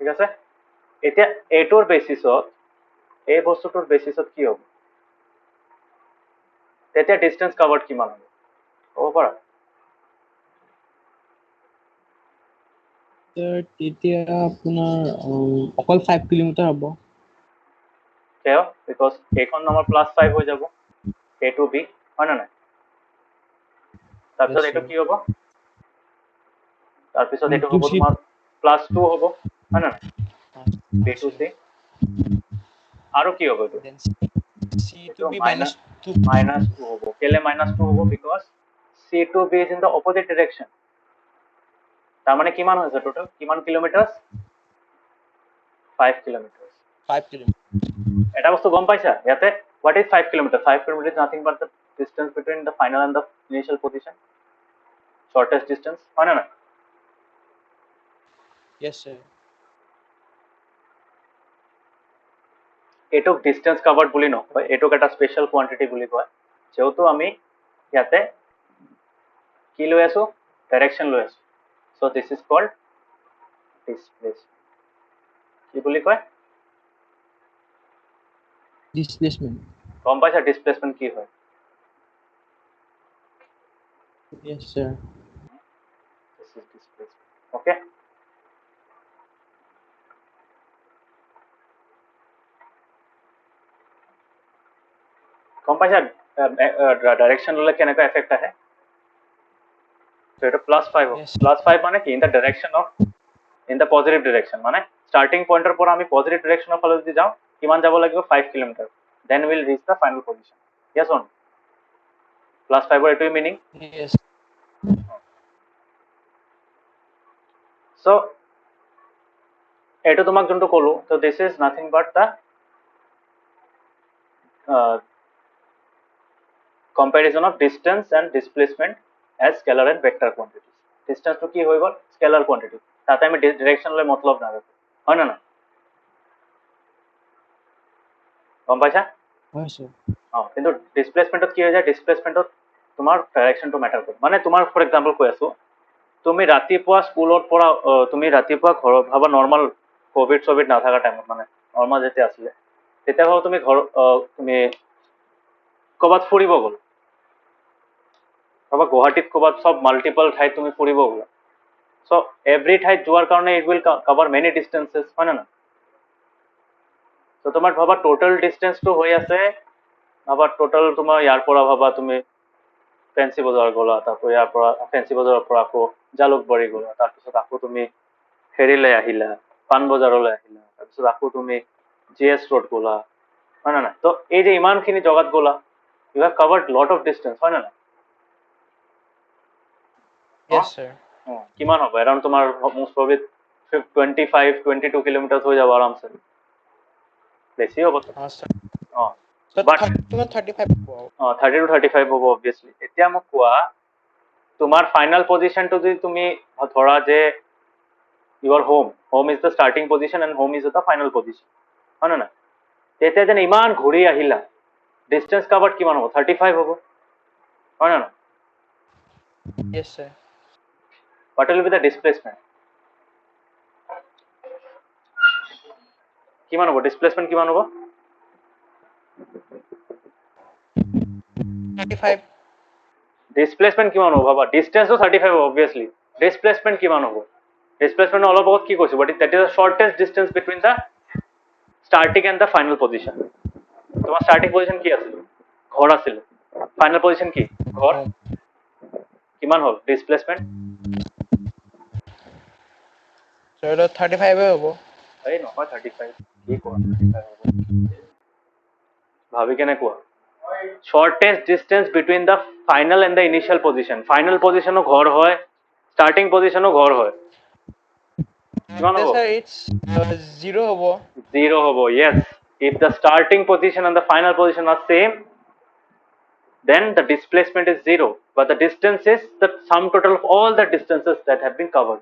ঠিক আছে এতিয়া এইটোৰ বেসিছত এই বস্তুটোৰ বেসিছত কি হ'ব তেতিয়া ডিসটেন্স কভাৰ্ড কিমান হ'ব ক'ব পাৰা তেতিয়া আপোনাৰ অকল 5 কিলোমিটাৰ হ'ব কিয় বিকজ এইখন আমাৰ +5 হৈ যাব এ টু বি হয় না নাই তাৰপিছত Yes, এইটো sir. কি হ'ব তাৰপিছত এইটো B to হ'ব C. তোমাৰ +2 হ'ব হয় না নাই বি টু চি আৰু কি হ'ব এইটো Then C to B minus 2. -2 হ'ব কেলে -2 হ'ব because C to B is in the opposite direction তাৰ মানে কিমান হৈছে টোটাল কিমান কিলোমিটাৰ 5 কিলোমিটাৰ 5 kilometers. এটা বস্তু গম পাইছা ইয়াতে what is 5 kilometer 5 kilometer is nothing but the distance between the final and the initial position shortest distance হয় না না Yes, sir. এটোক ডিসটেন্স কভার্ড বুলি নকয় এটোক এটা স্পেশাল কোয়ান্টিটি বুলি কয় যেহেতু আমি ইয়াতে কি লৈ আছো ডাইরেকশন লৈ আছো so this is called displacement কি বুলি কয় Displacement. গম পাইছা ডিসপ্লেসমেন্ট কি হয় Yes, sir. This is displacement. Okay. গম পাইছা ডাইৰেকশ্যন ল'লে কেনেকুৱা এফেক্ট আহে তো এটা +5 হ'ব Yes. +5 মানে কি in the direction of in the positive direction মানে ষ্টাৰ্টিং পইণ্টৰ পৰা আমি পজিটিভ ডাইৰেকশ্যনৰ ফালে যদি যাওঁ কিমান যাব লাগিব 5 kilometre then will reach the final position yes on +5 এইটোৱে মিনিং Yes. চ' এইটো তোমাক যোনটো ক'লো তো this is nothing but the comparison of distance and displacement as scalar and vector quantities. Distance to কি হৈ গ'ল scalar quantity তাতে আমি direction লৈ মতলব নাৰাখো হয় না না গম পাইছা হয় sir. কিন্তু ডিসপ্লেসমেন্টত কি হৈ যায় ডিসপ্লেসমেন্টত তোমাৰ ডাইৰেকশ্যনটো মেটাৰ কৰে মানে তোমাৰ ফৰ এক্সাম্পল কৈ আছো তুমি ৰাতিপুৱা স্কুলৰ পৰা তুমি ৰাতিপুৱা ঘৰত ভাবা নৰ্মাল কোভিড নাথাকা টাইমত মানে নৰ্মাল যেতিয়া আছিলে তেতিয়া ভাবা তুমি ঘৰ তুমি ক'ৰবাত ফুৰিব গ'ল ভাবা গুৱাহাটীত ক'ৰবাত চব মাল্টিপল ঠাইত তুমি ফুৰিব গ'লা চ' এভৰি ঠাইত যোৱাৰ কাৰণে ইট উইল কভাৰ মেনি ডিষ্টেঞ্চেছ হয় না চ' তোমাৰ ভাবা টোটেল ডিষ্টেঞ্চটো হৈ আছে ভাবা টোটেল তোমাৰ ইয়াৰ পৰা ভাবা তুমি ফেঞ্চি বজাৰ গ'লা তাৰপৰা ইয়াৰ পৰা ফেঞ্চি বজাৰৰ পৰা আকৌ জালুকবাৰী গ'লা তাৰপিছত আকৌ তুমি হেৰিলৈ আহিলা পাণবজাৰলৈ আহিলা তাৰপিছত আকৌ তুমি GS ৰোড গ'লা হয় না নাই তো এই যে ইমানখিনি জেগাত গ'লা you have covered lot of distance হয় না নাই Yes, sir. কিমান হ'ব এৰাউণ্ড তোমাৰ মোষ্ট প্ৰবলি 22 কিলোমিটাৰ হৈ যাব আৰামছে বেছি হ'ব sir. অঁ So বাট 35 wow. 30 to 35 হ'ব অবভিয়াছলি এতিয়া মোক কোৱা তোমাৰ ফাইনেল পজিশ্যনটো যদি তুমি ধৰা যে your home is the starting position and home is the final position হয় নে নাই তেতিয়া যেন ইমান ঘূৰি আহিলা ডিষ্টেঞ্চ কাভাৰ্ড কিমান হ'ব 35 হ'ব হয় নে নাই Yes, sir. what will be the displacement কিমান হ'ব ডিসপ্লেসমেন্ট কিমান হ'ব 35. ডিসপ্লেসমেন্ট কিমান হ'ব ভাবা ডিসটেন্সও 35 হ'ব অবভিয়াছলি ডিসপ্লেসমেন্ট কিমান হ'ব ডিসপ্লেসমেন্ট অলপ আগত কি কৈছো but that is the shortest distance between the starting and the final position তোমাৰ স্টাৰ্টিং পজিশ্যন কি আছিল ঘৰ আছিল ফাইনেল পজিশ্যন কি ঘৰ কিমান হ'ল ডিসপ্লেসমেন্ট So 35 হ'ব এই নহয় 35 কি কোৱা 35 হ'ব ভাবি কেনে কোৱা shortest distance between the final and the initial position final position ও ঘৰ হয় starting position ও ঘৰ হয় কিমান হ'ব sir it's 0 হ'ব 0 হ'ব yes if the starting position and the final position are same then the displacement is 0 but the distance is the sum total of all the distances that have been covered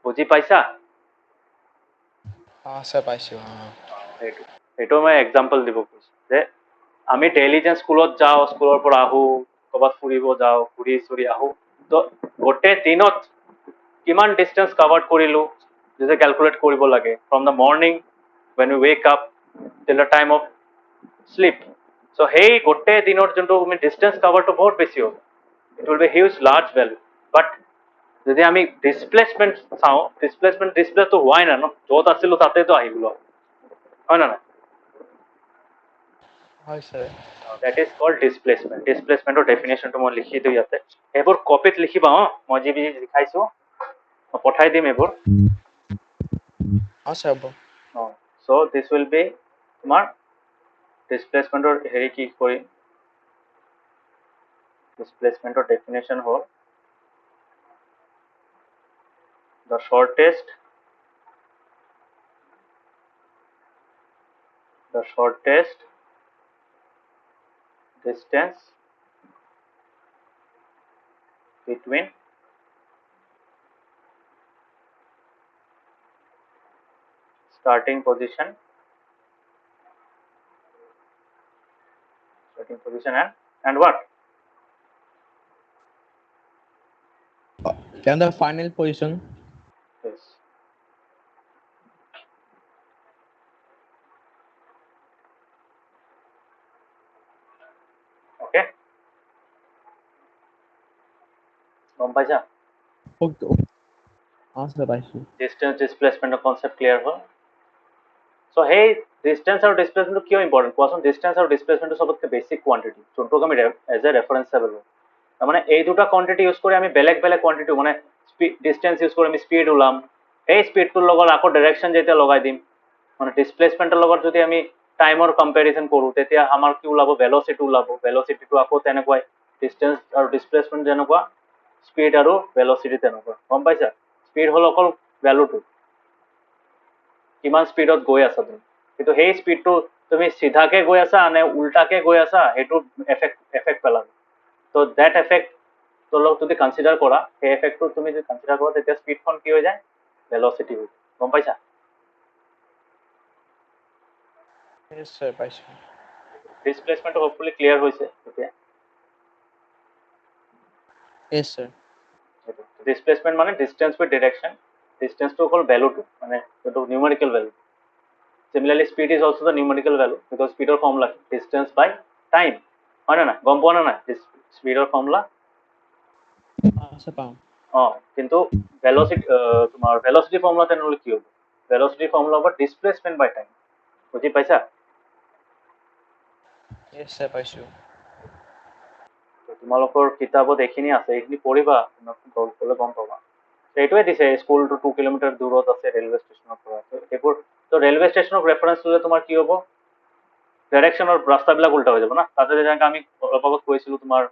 বুজি পাইছা sir পাইছো এইটো মই example দিব খুজিছো যে আমি daily যেন স্কুলত যাওঁ স্কুলৰ পৰা আহো ক'ৰবাত ফুৰিব যাওঁ ঘূৰি চুৰি আহো তো গোটেই দিনত কিমান ডিষ্টেঞ্চ কাভাৰ্ড কৰিলো যেতিয়া কেলকুলেট কৰিব লাগে from the morning when we wake up till the time of sleep so সেই গোটেই দিনৰ যোনটো আমি ডিষ্টেঞ্চ কাভাৰটো বহুত বেছি হ'ব it will be huge large value but যদি আমি ডিসপ্লেসমেন্ট চাওঁ ডিসপ্লেটো হোৱাই নাই ন য'ত আছিলো তাতেতো আহি গ'লো হয় না নাই হয় sir that is called displacement displacementor definition to মই লিখি দিও ইয়াতে এইবোৰ কপিত লিখিবা মই যি লিখাইছো মই পঠাই দিম এইবোৰ sir হ'ব so this will be তোমাৰ ডিসপ্লেসমেন্টৰ হেৰি কি কৰিম ডিসপ্লেসমেন্টৰ ডেফিনেশন হ'ল the shortest distance between starting position and what then the final position yes okay গম পাইছা ওকে স্যার পাইছো ডিস্টেন্স ডিসপ্লেসমেন্টৰ কনসেপ্ট ক্লিয়াৰ হ'ল সো সেই ডিস্টেন্স আৰু ডিসপ্লেসমেন্ট কিয় ইম্পৰ্টেন্ট কোৱাচোন ডিস্টেন্স আৰু ডিসপ্লেসমেন্ট সবতকৈ বেসিক কোয়ান্টিটি যোনটোক আমি এজ এ ৰেফাৰেন্সেবল মানে এই দুটা কোয়ান্টিটি ইউজ কৰি আমি বেলেগ বেলেগ কোয়ান্টিটি মানে ডিস্টেন্স ইউজ কৰি আমি স্পীড ওলাম এই স্পীডটোৰ লগত আকৌ ডাইৰেকশন যেতিয়া লগাই দিম মানে ডিসপ্লেসমেন্টৰ লগত যদি আমি টাইমৰ কম্পেৰিজন কৰোঁ তেতিয়া আমাৰ কি ওলাব ভেলোচিটি ওলাব ভেলোচিটিটো আকৌ তেনেকুৱাই ডিস্টেন্স আৰু ডিসপ্লেসমেন্ট যেনেকুৱা স্পীড আৰু ভেলোচিটি তেনেকুৱা গম পাইছা স্পীড হ'ল অকল ভ্যালুটো কিমান স্পীডত গৈ আছা তুমি কিন্তু সেই স্পীডটো তুমি সিধাকে গৈ আছা নে উল্টাকে গৈ আছা সেইটো এফেক্ট পেলাব তো দ্যাট এফেক্ট তোৰ যদি কনসিডাৰ কৰা সেই এফেক্টটো তুমি যদি কনসিডাৰ কৰা তেতিয়া স্পীডখন কি হৈ যায় ভেলোচিটি হৈ যায় গম পাইছা ইয়েস স্যার পাইছো ডিসপ্লেসমেন্ট হোপফুলি ক্লিয়াৰ হৈছে এতিয়া ইয়েস স্যাৰ ডিসপ্লেসমেন্ট মানে ডিস্টেন্স উইথ ডিৰেকশন ডিস্টেন্সটো অকল ভ্যালুটো মানে এইটো numerical value Similarly, speed is also the numerical value because speed or formula distance by time. হয় না গম পোৱা না স্পীডৰ ফৰ্মুলা স্যাৰ পাও কিন্তু ভেলোচিটি তোমাৰ ভেলোচিটি ফৰ্মুলা তেনেহ'লে কি হ'ব ভেলোচিটি ফৰ্মুলা হ'ব ডিসপ্লেসমেন্ট বাই টাইম বুজি পাইছা ইয়েস স্যাৰ পাইছো তোমালোকৰ কিতাপত এইখিনি আছে এইখিনি পঢ়িবা গ'লে গম পাবা এইটোৱে দিছে স্কুল টু 2 কিলোমিটাৰ দূৰত আছে ৰেলৱে ষ্টেচনৰ পৰা এইবোৰ তো ৰেলৱে ষ্টেচনক ৰেফাৰেন্স ল'লে তোমাৰ কি হ'ব ডাইৰেকশনৰ ৰাস্তাবিলাক উল্টা হৈ যাব না তাতে যেনেকৈ আমি অলপ আগত কৈছিলোঁ তোমাৰ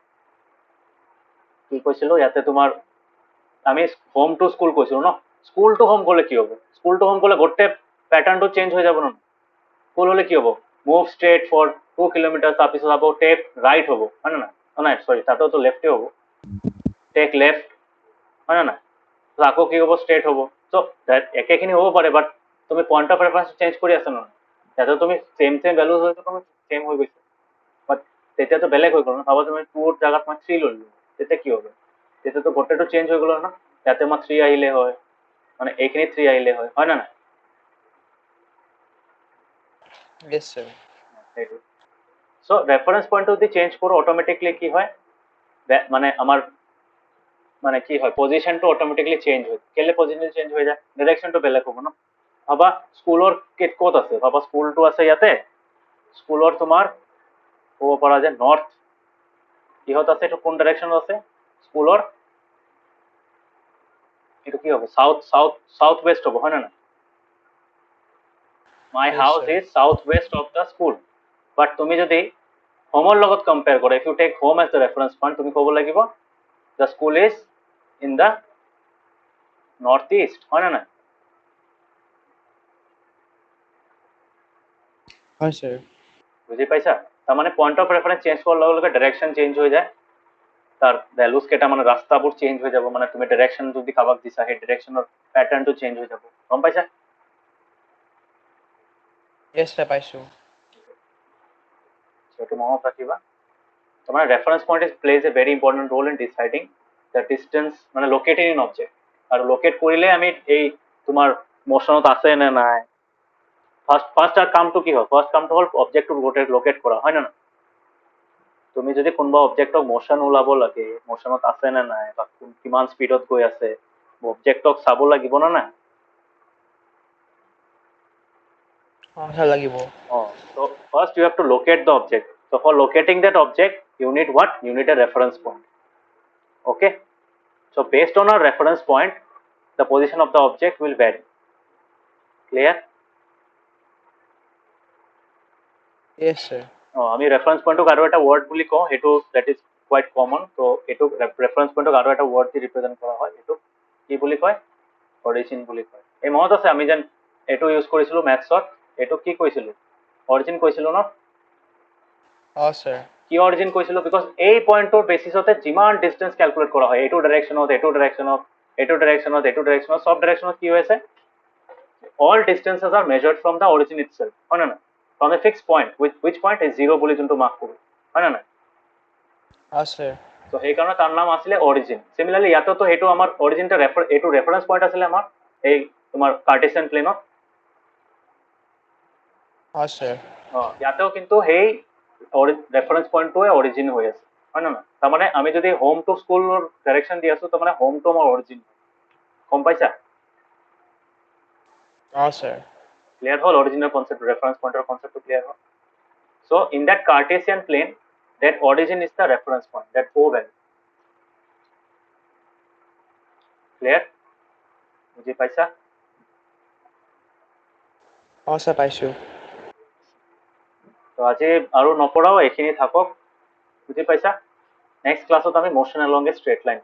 কি কৈছিলোঁ ইয়াতে তোমাৰ আমি হোম টু স্কুল কৈছিলোঁ ন স্কুল টু হোম গ'লে কি হ'ব স্কুল টু হোম গ'লে গোটেই পেটাৰ্ণটো চেঞ্জ হৈ যাব ন স্কুল হ'লে কি হ'ব মুভ ষ্ট্ৰেট ফৰ 2 কিলোমিটাৰ তাৰপিছত আকৌ টেক ৰাইট হ'ব হয় নে নাই নাই চৰি তাতেতো লেফ্টে হ'ব টেক লেফ্ট হয় নে নাই আকৌ কি হ'ব ষ্ট্ৰেট হ'ব চ' একেখিনি হ'ব পাৰে বাট তুমি পইণ্ট অফ ৰেফাৰেন্স চেঞ্জ কৰি আছা নহয় ইয়াতে তুমি চেম ভেলু হয়তো তুমি চেম হৈ গৈছে বাট তেতিয়াতো বেলেগ হৈ গ'ল ন ভাবা তুমি 2ৰ জাগাত মই 3 ল'লো তেতিয়া কি হ'ব তেতিয়াতো গোটেইটো চেঞ্জ হৈ গ'ল ন ইয়াতে মই 3 আহিলে হয় মানে এইখিনি 3 আহিলে হয় হয় না নাই ইয়েস স্যার সেইটো চ' ৰেফাৰেন্স পইণ্টটো যদি চেঞ্জ কৰোঁ অট'মেটিকলি কি হয় মানে আমাৰ মানে কি হয় পজিশ্যনটো অট'মেটিকলি চেঞ্জ হয় কেলে পজিশ্যন চেঞ্জ হৈ যায় ডাইৰেকশ্যনটো বেলেগ হ'ব ন ভাবা স্কুলৰ ক'ত আছে ভাবা স্কুলটো আছে ইয়াতে স্কুলৰ তোমাৰ ক'ব পৰা যে নৰ্থ কিহত আছে এইটো কোন ডাইৰেকশ্যনত আছে স্কুলৰ এইটো কি হ'ব সাউথ ৱেষ্ট হ'ব হয় না my Yes, house sir. Is south west of the school but তুমি যদি হোমৰ লগত কম্পেয়াৰ কৰা if you take home as the reference point তুমি ক'ব লাগিব the school is in the north east হয় না নাই হয় স্যাৰ বুজি পাইছা তাৰমানে পইণ্ট অফ ৰেফাৰেন্স চেঞ্জ কৰাৰ লগে লগে ডাইৰেকশ্যন চেঞ্জ হৈ যায় তাৰ ভ্যালুজ কেইটা মানে ৰাস্তাবোৰ চেঞ্জ হৈ যাব মানে তুমি ডাইৰেকশ্যন যদি কাৰোবাক দিছা সেই ডাইৰেকশ্যনৰ পেটাৰ্ণটো চেঞ্জ হৈ যাব গম পাইছা ইয়েস স্যাৰ পাইছো সেইটো মনত ৰাখিবা তোমাৰ reference point is plays a very important role in deciding the distance মানে লোকেটিং ইন অবজেক্ট আৰু লোকেট কৰিলে আমি এই তোমাৰ মোশনত আছে নে নাই ফাৰ্ষ্ট কামটো কি হয় ফাৰ্ষ্ট কামটো হ'ল অবজেক্টটো লোকেট কৰা হয় নে নহয় তুমি যদি কোনোবা অবজেক্টক মোশন ওলাব লাগে মোশনত আছে নে নাই বা কিমান স্পীডত গৈ আছে অবজেক্টক চাব লাগিব না নাই স্যার লাগিব So first you have to locate the object. So for locating that object, you need what? You need a reference point. Okay. So based on a reference point, the position of the object will vary. Clear? Yes sir আমি reference point আৰু এটা word বুলি কওঁ সেইটো that is quite common. So এইটো reference point আৰু এটা word দি represent কৰা হয় এইটো কি বুলি কয় origin বুলি কয় এই মনত আছে আমি যেন এইটো ইউজ কৰিছিলো mathsত এইটো কি কৈছিলো origin কৈছিলো ন স্যাৰ কি অৰিজিন কৈছিলো বিকজ এই পইণ্টটোৰ বেচিছতে যিমান ডিষ্টেন্স কেলকুলেট কৰা হয় এইটো ডাইৰেকশ্যনত এইটো ডাইৰেকশ্যনত এইটো ডাইৰেকশ্যনত এইটো ডাইৰেকশ্যনত সব ডাইৰেকশ্যনত কি হৈ আছে all distances are measured from the origin itself হয় না from a fixed point which point is 0 বুলি যোনটো মাৰ্ক কৰো হয় না স্যাৰ তো সেইকাৰণে তাৰ নাম আছিলে অৰিজিন সিমিলাৰলি ইয়াতো সেইটো আমাৰ অৰিজিনটা এইটো ৰেফাৰেন্স পইণ্ট আছিলে আমাৰ এই তোমাৰ কাৰ্টেছিয়ান প্লেনত স্যাৰ ইয়াতেও কিন্তু সেই ৰেফাৰেন্স পইণ্টটোৱে অৰিজিন হৈ আছে হয় না তাৰমানে আমি যদি হোম টু স্কুলৰ ডাইৰেকশ্যন দি আছো তাৰমানে হোম টু আমাৰ অৰিজিন গম পাইছা sir. clear হল অৰিজিনেল কনসেপ্ট ৰেফাৰেন্স পইণ্টৰ কনসেপ্টটো ক্লিয়াৰ হল so in that Cartesian plane that origin is the reference point that O value clear বুজি পাইছা Sir, পাইছো. তো আজি আৰু নপঢ়াও এইখিনি থাকক বুজি পাইছা নেক্সট ক্লাছত আমি মোশন এলং এ স্ট্ৰেট লাইন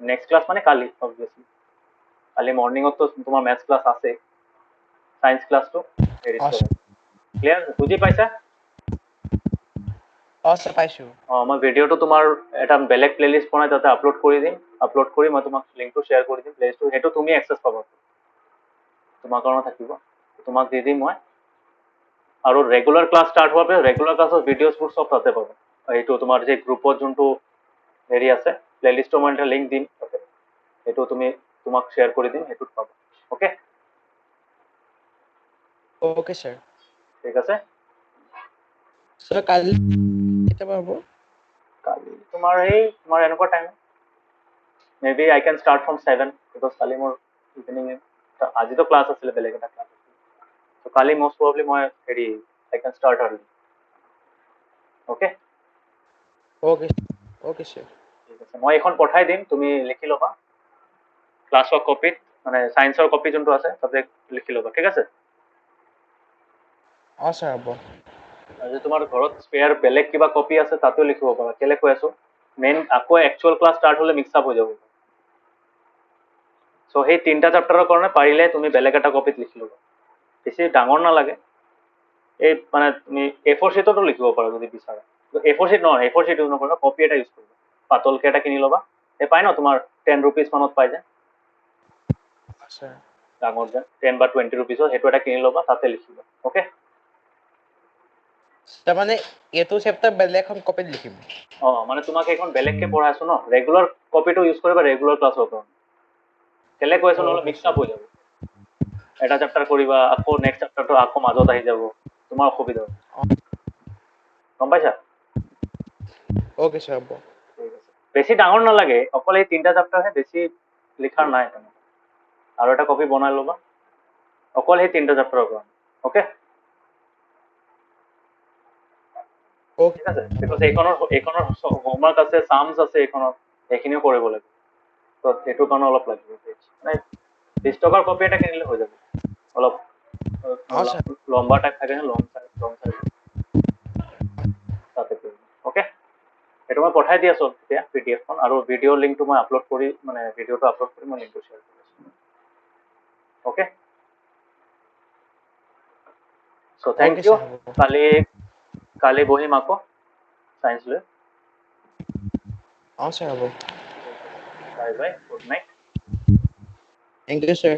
নেক্সট ক্লাছ মানে কালি অবভিয়াছলি কালি মৰ্নিঙত তো তোমাৰ মেথছ ক্লাছ আছে সায়েন্স ক্লাছটো হেৰি sir. ক্লিয়াৰ বুজি পাইছা Sir, পাইছো. মই ভিডিঅ'টো তোমাৰ এটা বেলেগ প্লেলিষ্ট বনাই তাতে আপলোড কৰি দিম আপলোড কৰি মই তোমাক লিংকটো শ্বেয়াৰ কৰি দিম প্লেলিষ্টটো সেইটো তুমি এক্সেছ পাবা তোমাৰ কাৰণে থাকিব তোমাক দি দিম মই আৰু ৰেগুলাৰ ক্লাছ ষ্টাৰ্ট হোৱাৰ পিছত ৰেগুলাৰ ক্লাছৰ ভিডিঅ'ছবোৰ চব তাতে পাবা এইটো তোমাৰ যে গ্ৰুপত যোনটো হেৰি আছে প্লেলিষ্টৰ মই এটা লিংক দিম তাতে সেইটো তুমি তোমাক শ্বেয়াৰ কৰি দিম সেইটোত পাবা অ'কে Okay, sir. ঠিক আছে Sir, কালি কেতিয়াবা হ'ব? কালি তোমাৰ এনেকুৱা time may be I can start from 7 because কালি মোৰ ইভিনিং আজিতো ক্লাছ আছিলে বেলেগ এটা ক্লাছ আছিলে কালি মষ্ট প্ৰবলি মই hurry I can start early okay Okay. Okay, sir. ঠিক আছে মই এইখন পঠাই দিম তুমি লিখি ল'বা ক্লাছৰ কপিত মানে ছায়েন্সৰ কপি যোনটো আছে তাতে লিখি ল'বা ঠিক আছে sir, হ'ব. আৰু তোমাৰ ঘৰত স্পেয়াৰ বেলেগ কিবা কপি আছে তাতেও লিখিব পাৰা কেলে কৈ আছো মেইন আকৌ একচুৱেল ক্লাছ ষ্টাৰ্ট হ'লে মিক্স আপ হৈ যাব চ' সেই তিনিটা চেপ্টাৰৰ কাৰণে পাৰিলে তুমি বেলেগ এটা কপিত লিখি ল'বা বেছি ডাঙৰ নালাগে এই মানে তুমি A4 শ্বীটতো লিখিব পাৰা যদি বিচাৰা A4 শ্বীট নহয় A4 শ্বীট ইউজ নকৰিবা কপি এটা ইউজ কৰিবা পাতলকে এটা কিনি ল'বা এই পাই ন তোমাৰ 10 rupees মানত পাই যায় Sir. ডাঙৰ যে 10 বা 20 rupeesৰ সেইটো এটা কিনি ল'বা তাতে লিখিবা অ'কে তাৰমানে এইটো চেপ্টাৰ বেলেগ এখন কপিত লিখিম মানে তোমাক এইখন বেলেগকে পঢ়াই আছো ন ৰেগুলাৰ কপিটো ইউজ কৰিবা ৰেগুলাৰ ক্লাছৰ কাৰণে কেলে কৈ আছো নহ'লে মিক্স আপ হৈ যাব এটা চেপ্টাৰ কৰিবা আকৌ নেক্সট চেপ্টাৰটো আকৌ মাজত আহি যাব তোমাৰ অসুবিধা হ'ব গম পাইছা Okay, sir, হ'ব. ঠিক আছে বেছি ডাঙৰ নালাগে অকল এই তিনিটা চেপ্টাৰহে বেছি লিখাৰ নাই আৰু এটা কপি বনাই ল'বা অকল সেই তিনিটা চেপ্টাৰৰ কাৰণে অ'কে Okay. ঠিক আছে বিকজ এইখনৰ হোমৱৰ্ক আছে চামছ আছে এইখনৰ সেইখিনিও কৰিব লাগিব তো সেইটো কাৰণে অলপ লাগিব মানে 20 টকাৰ কপি এটা কিনিলে হৈ যাব অলপ sir. লম্বা টাইপ থাকে লং চাইজ তাতে অ'কে সেইটো মই পঠাই দি আছো এতিয়া পিডিএফখন আৰু ভিডিঅ' লিংকটো মই আপলোড কৰি মানে ভিডিঅ'টো আপলোড কৰি মই লিংকটো শ্বেয়াৰ কৰি আছো okay so' thank Okay, you sir, হ'ব. কালি বহিম আকৌ চায়েন্স লৈ sir, হ'ব. Bye bye good night Thank you, sir.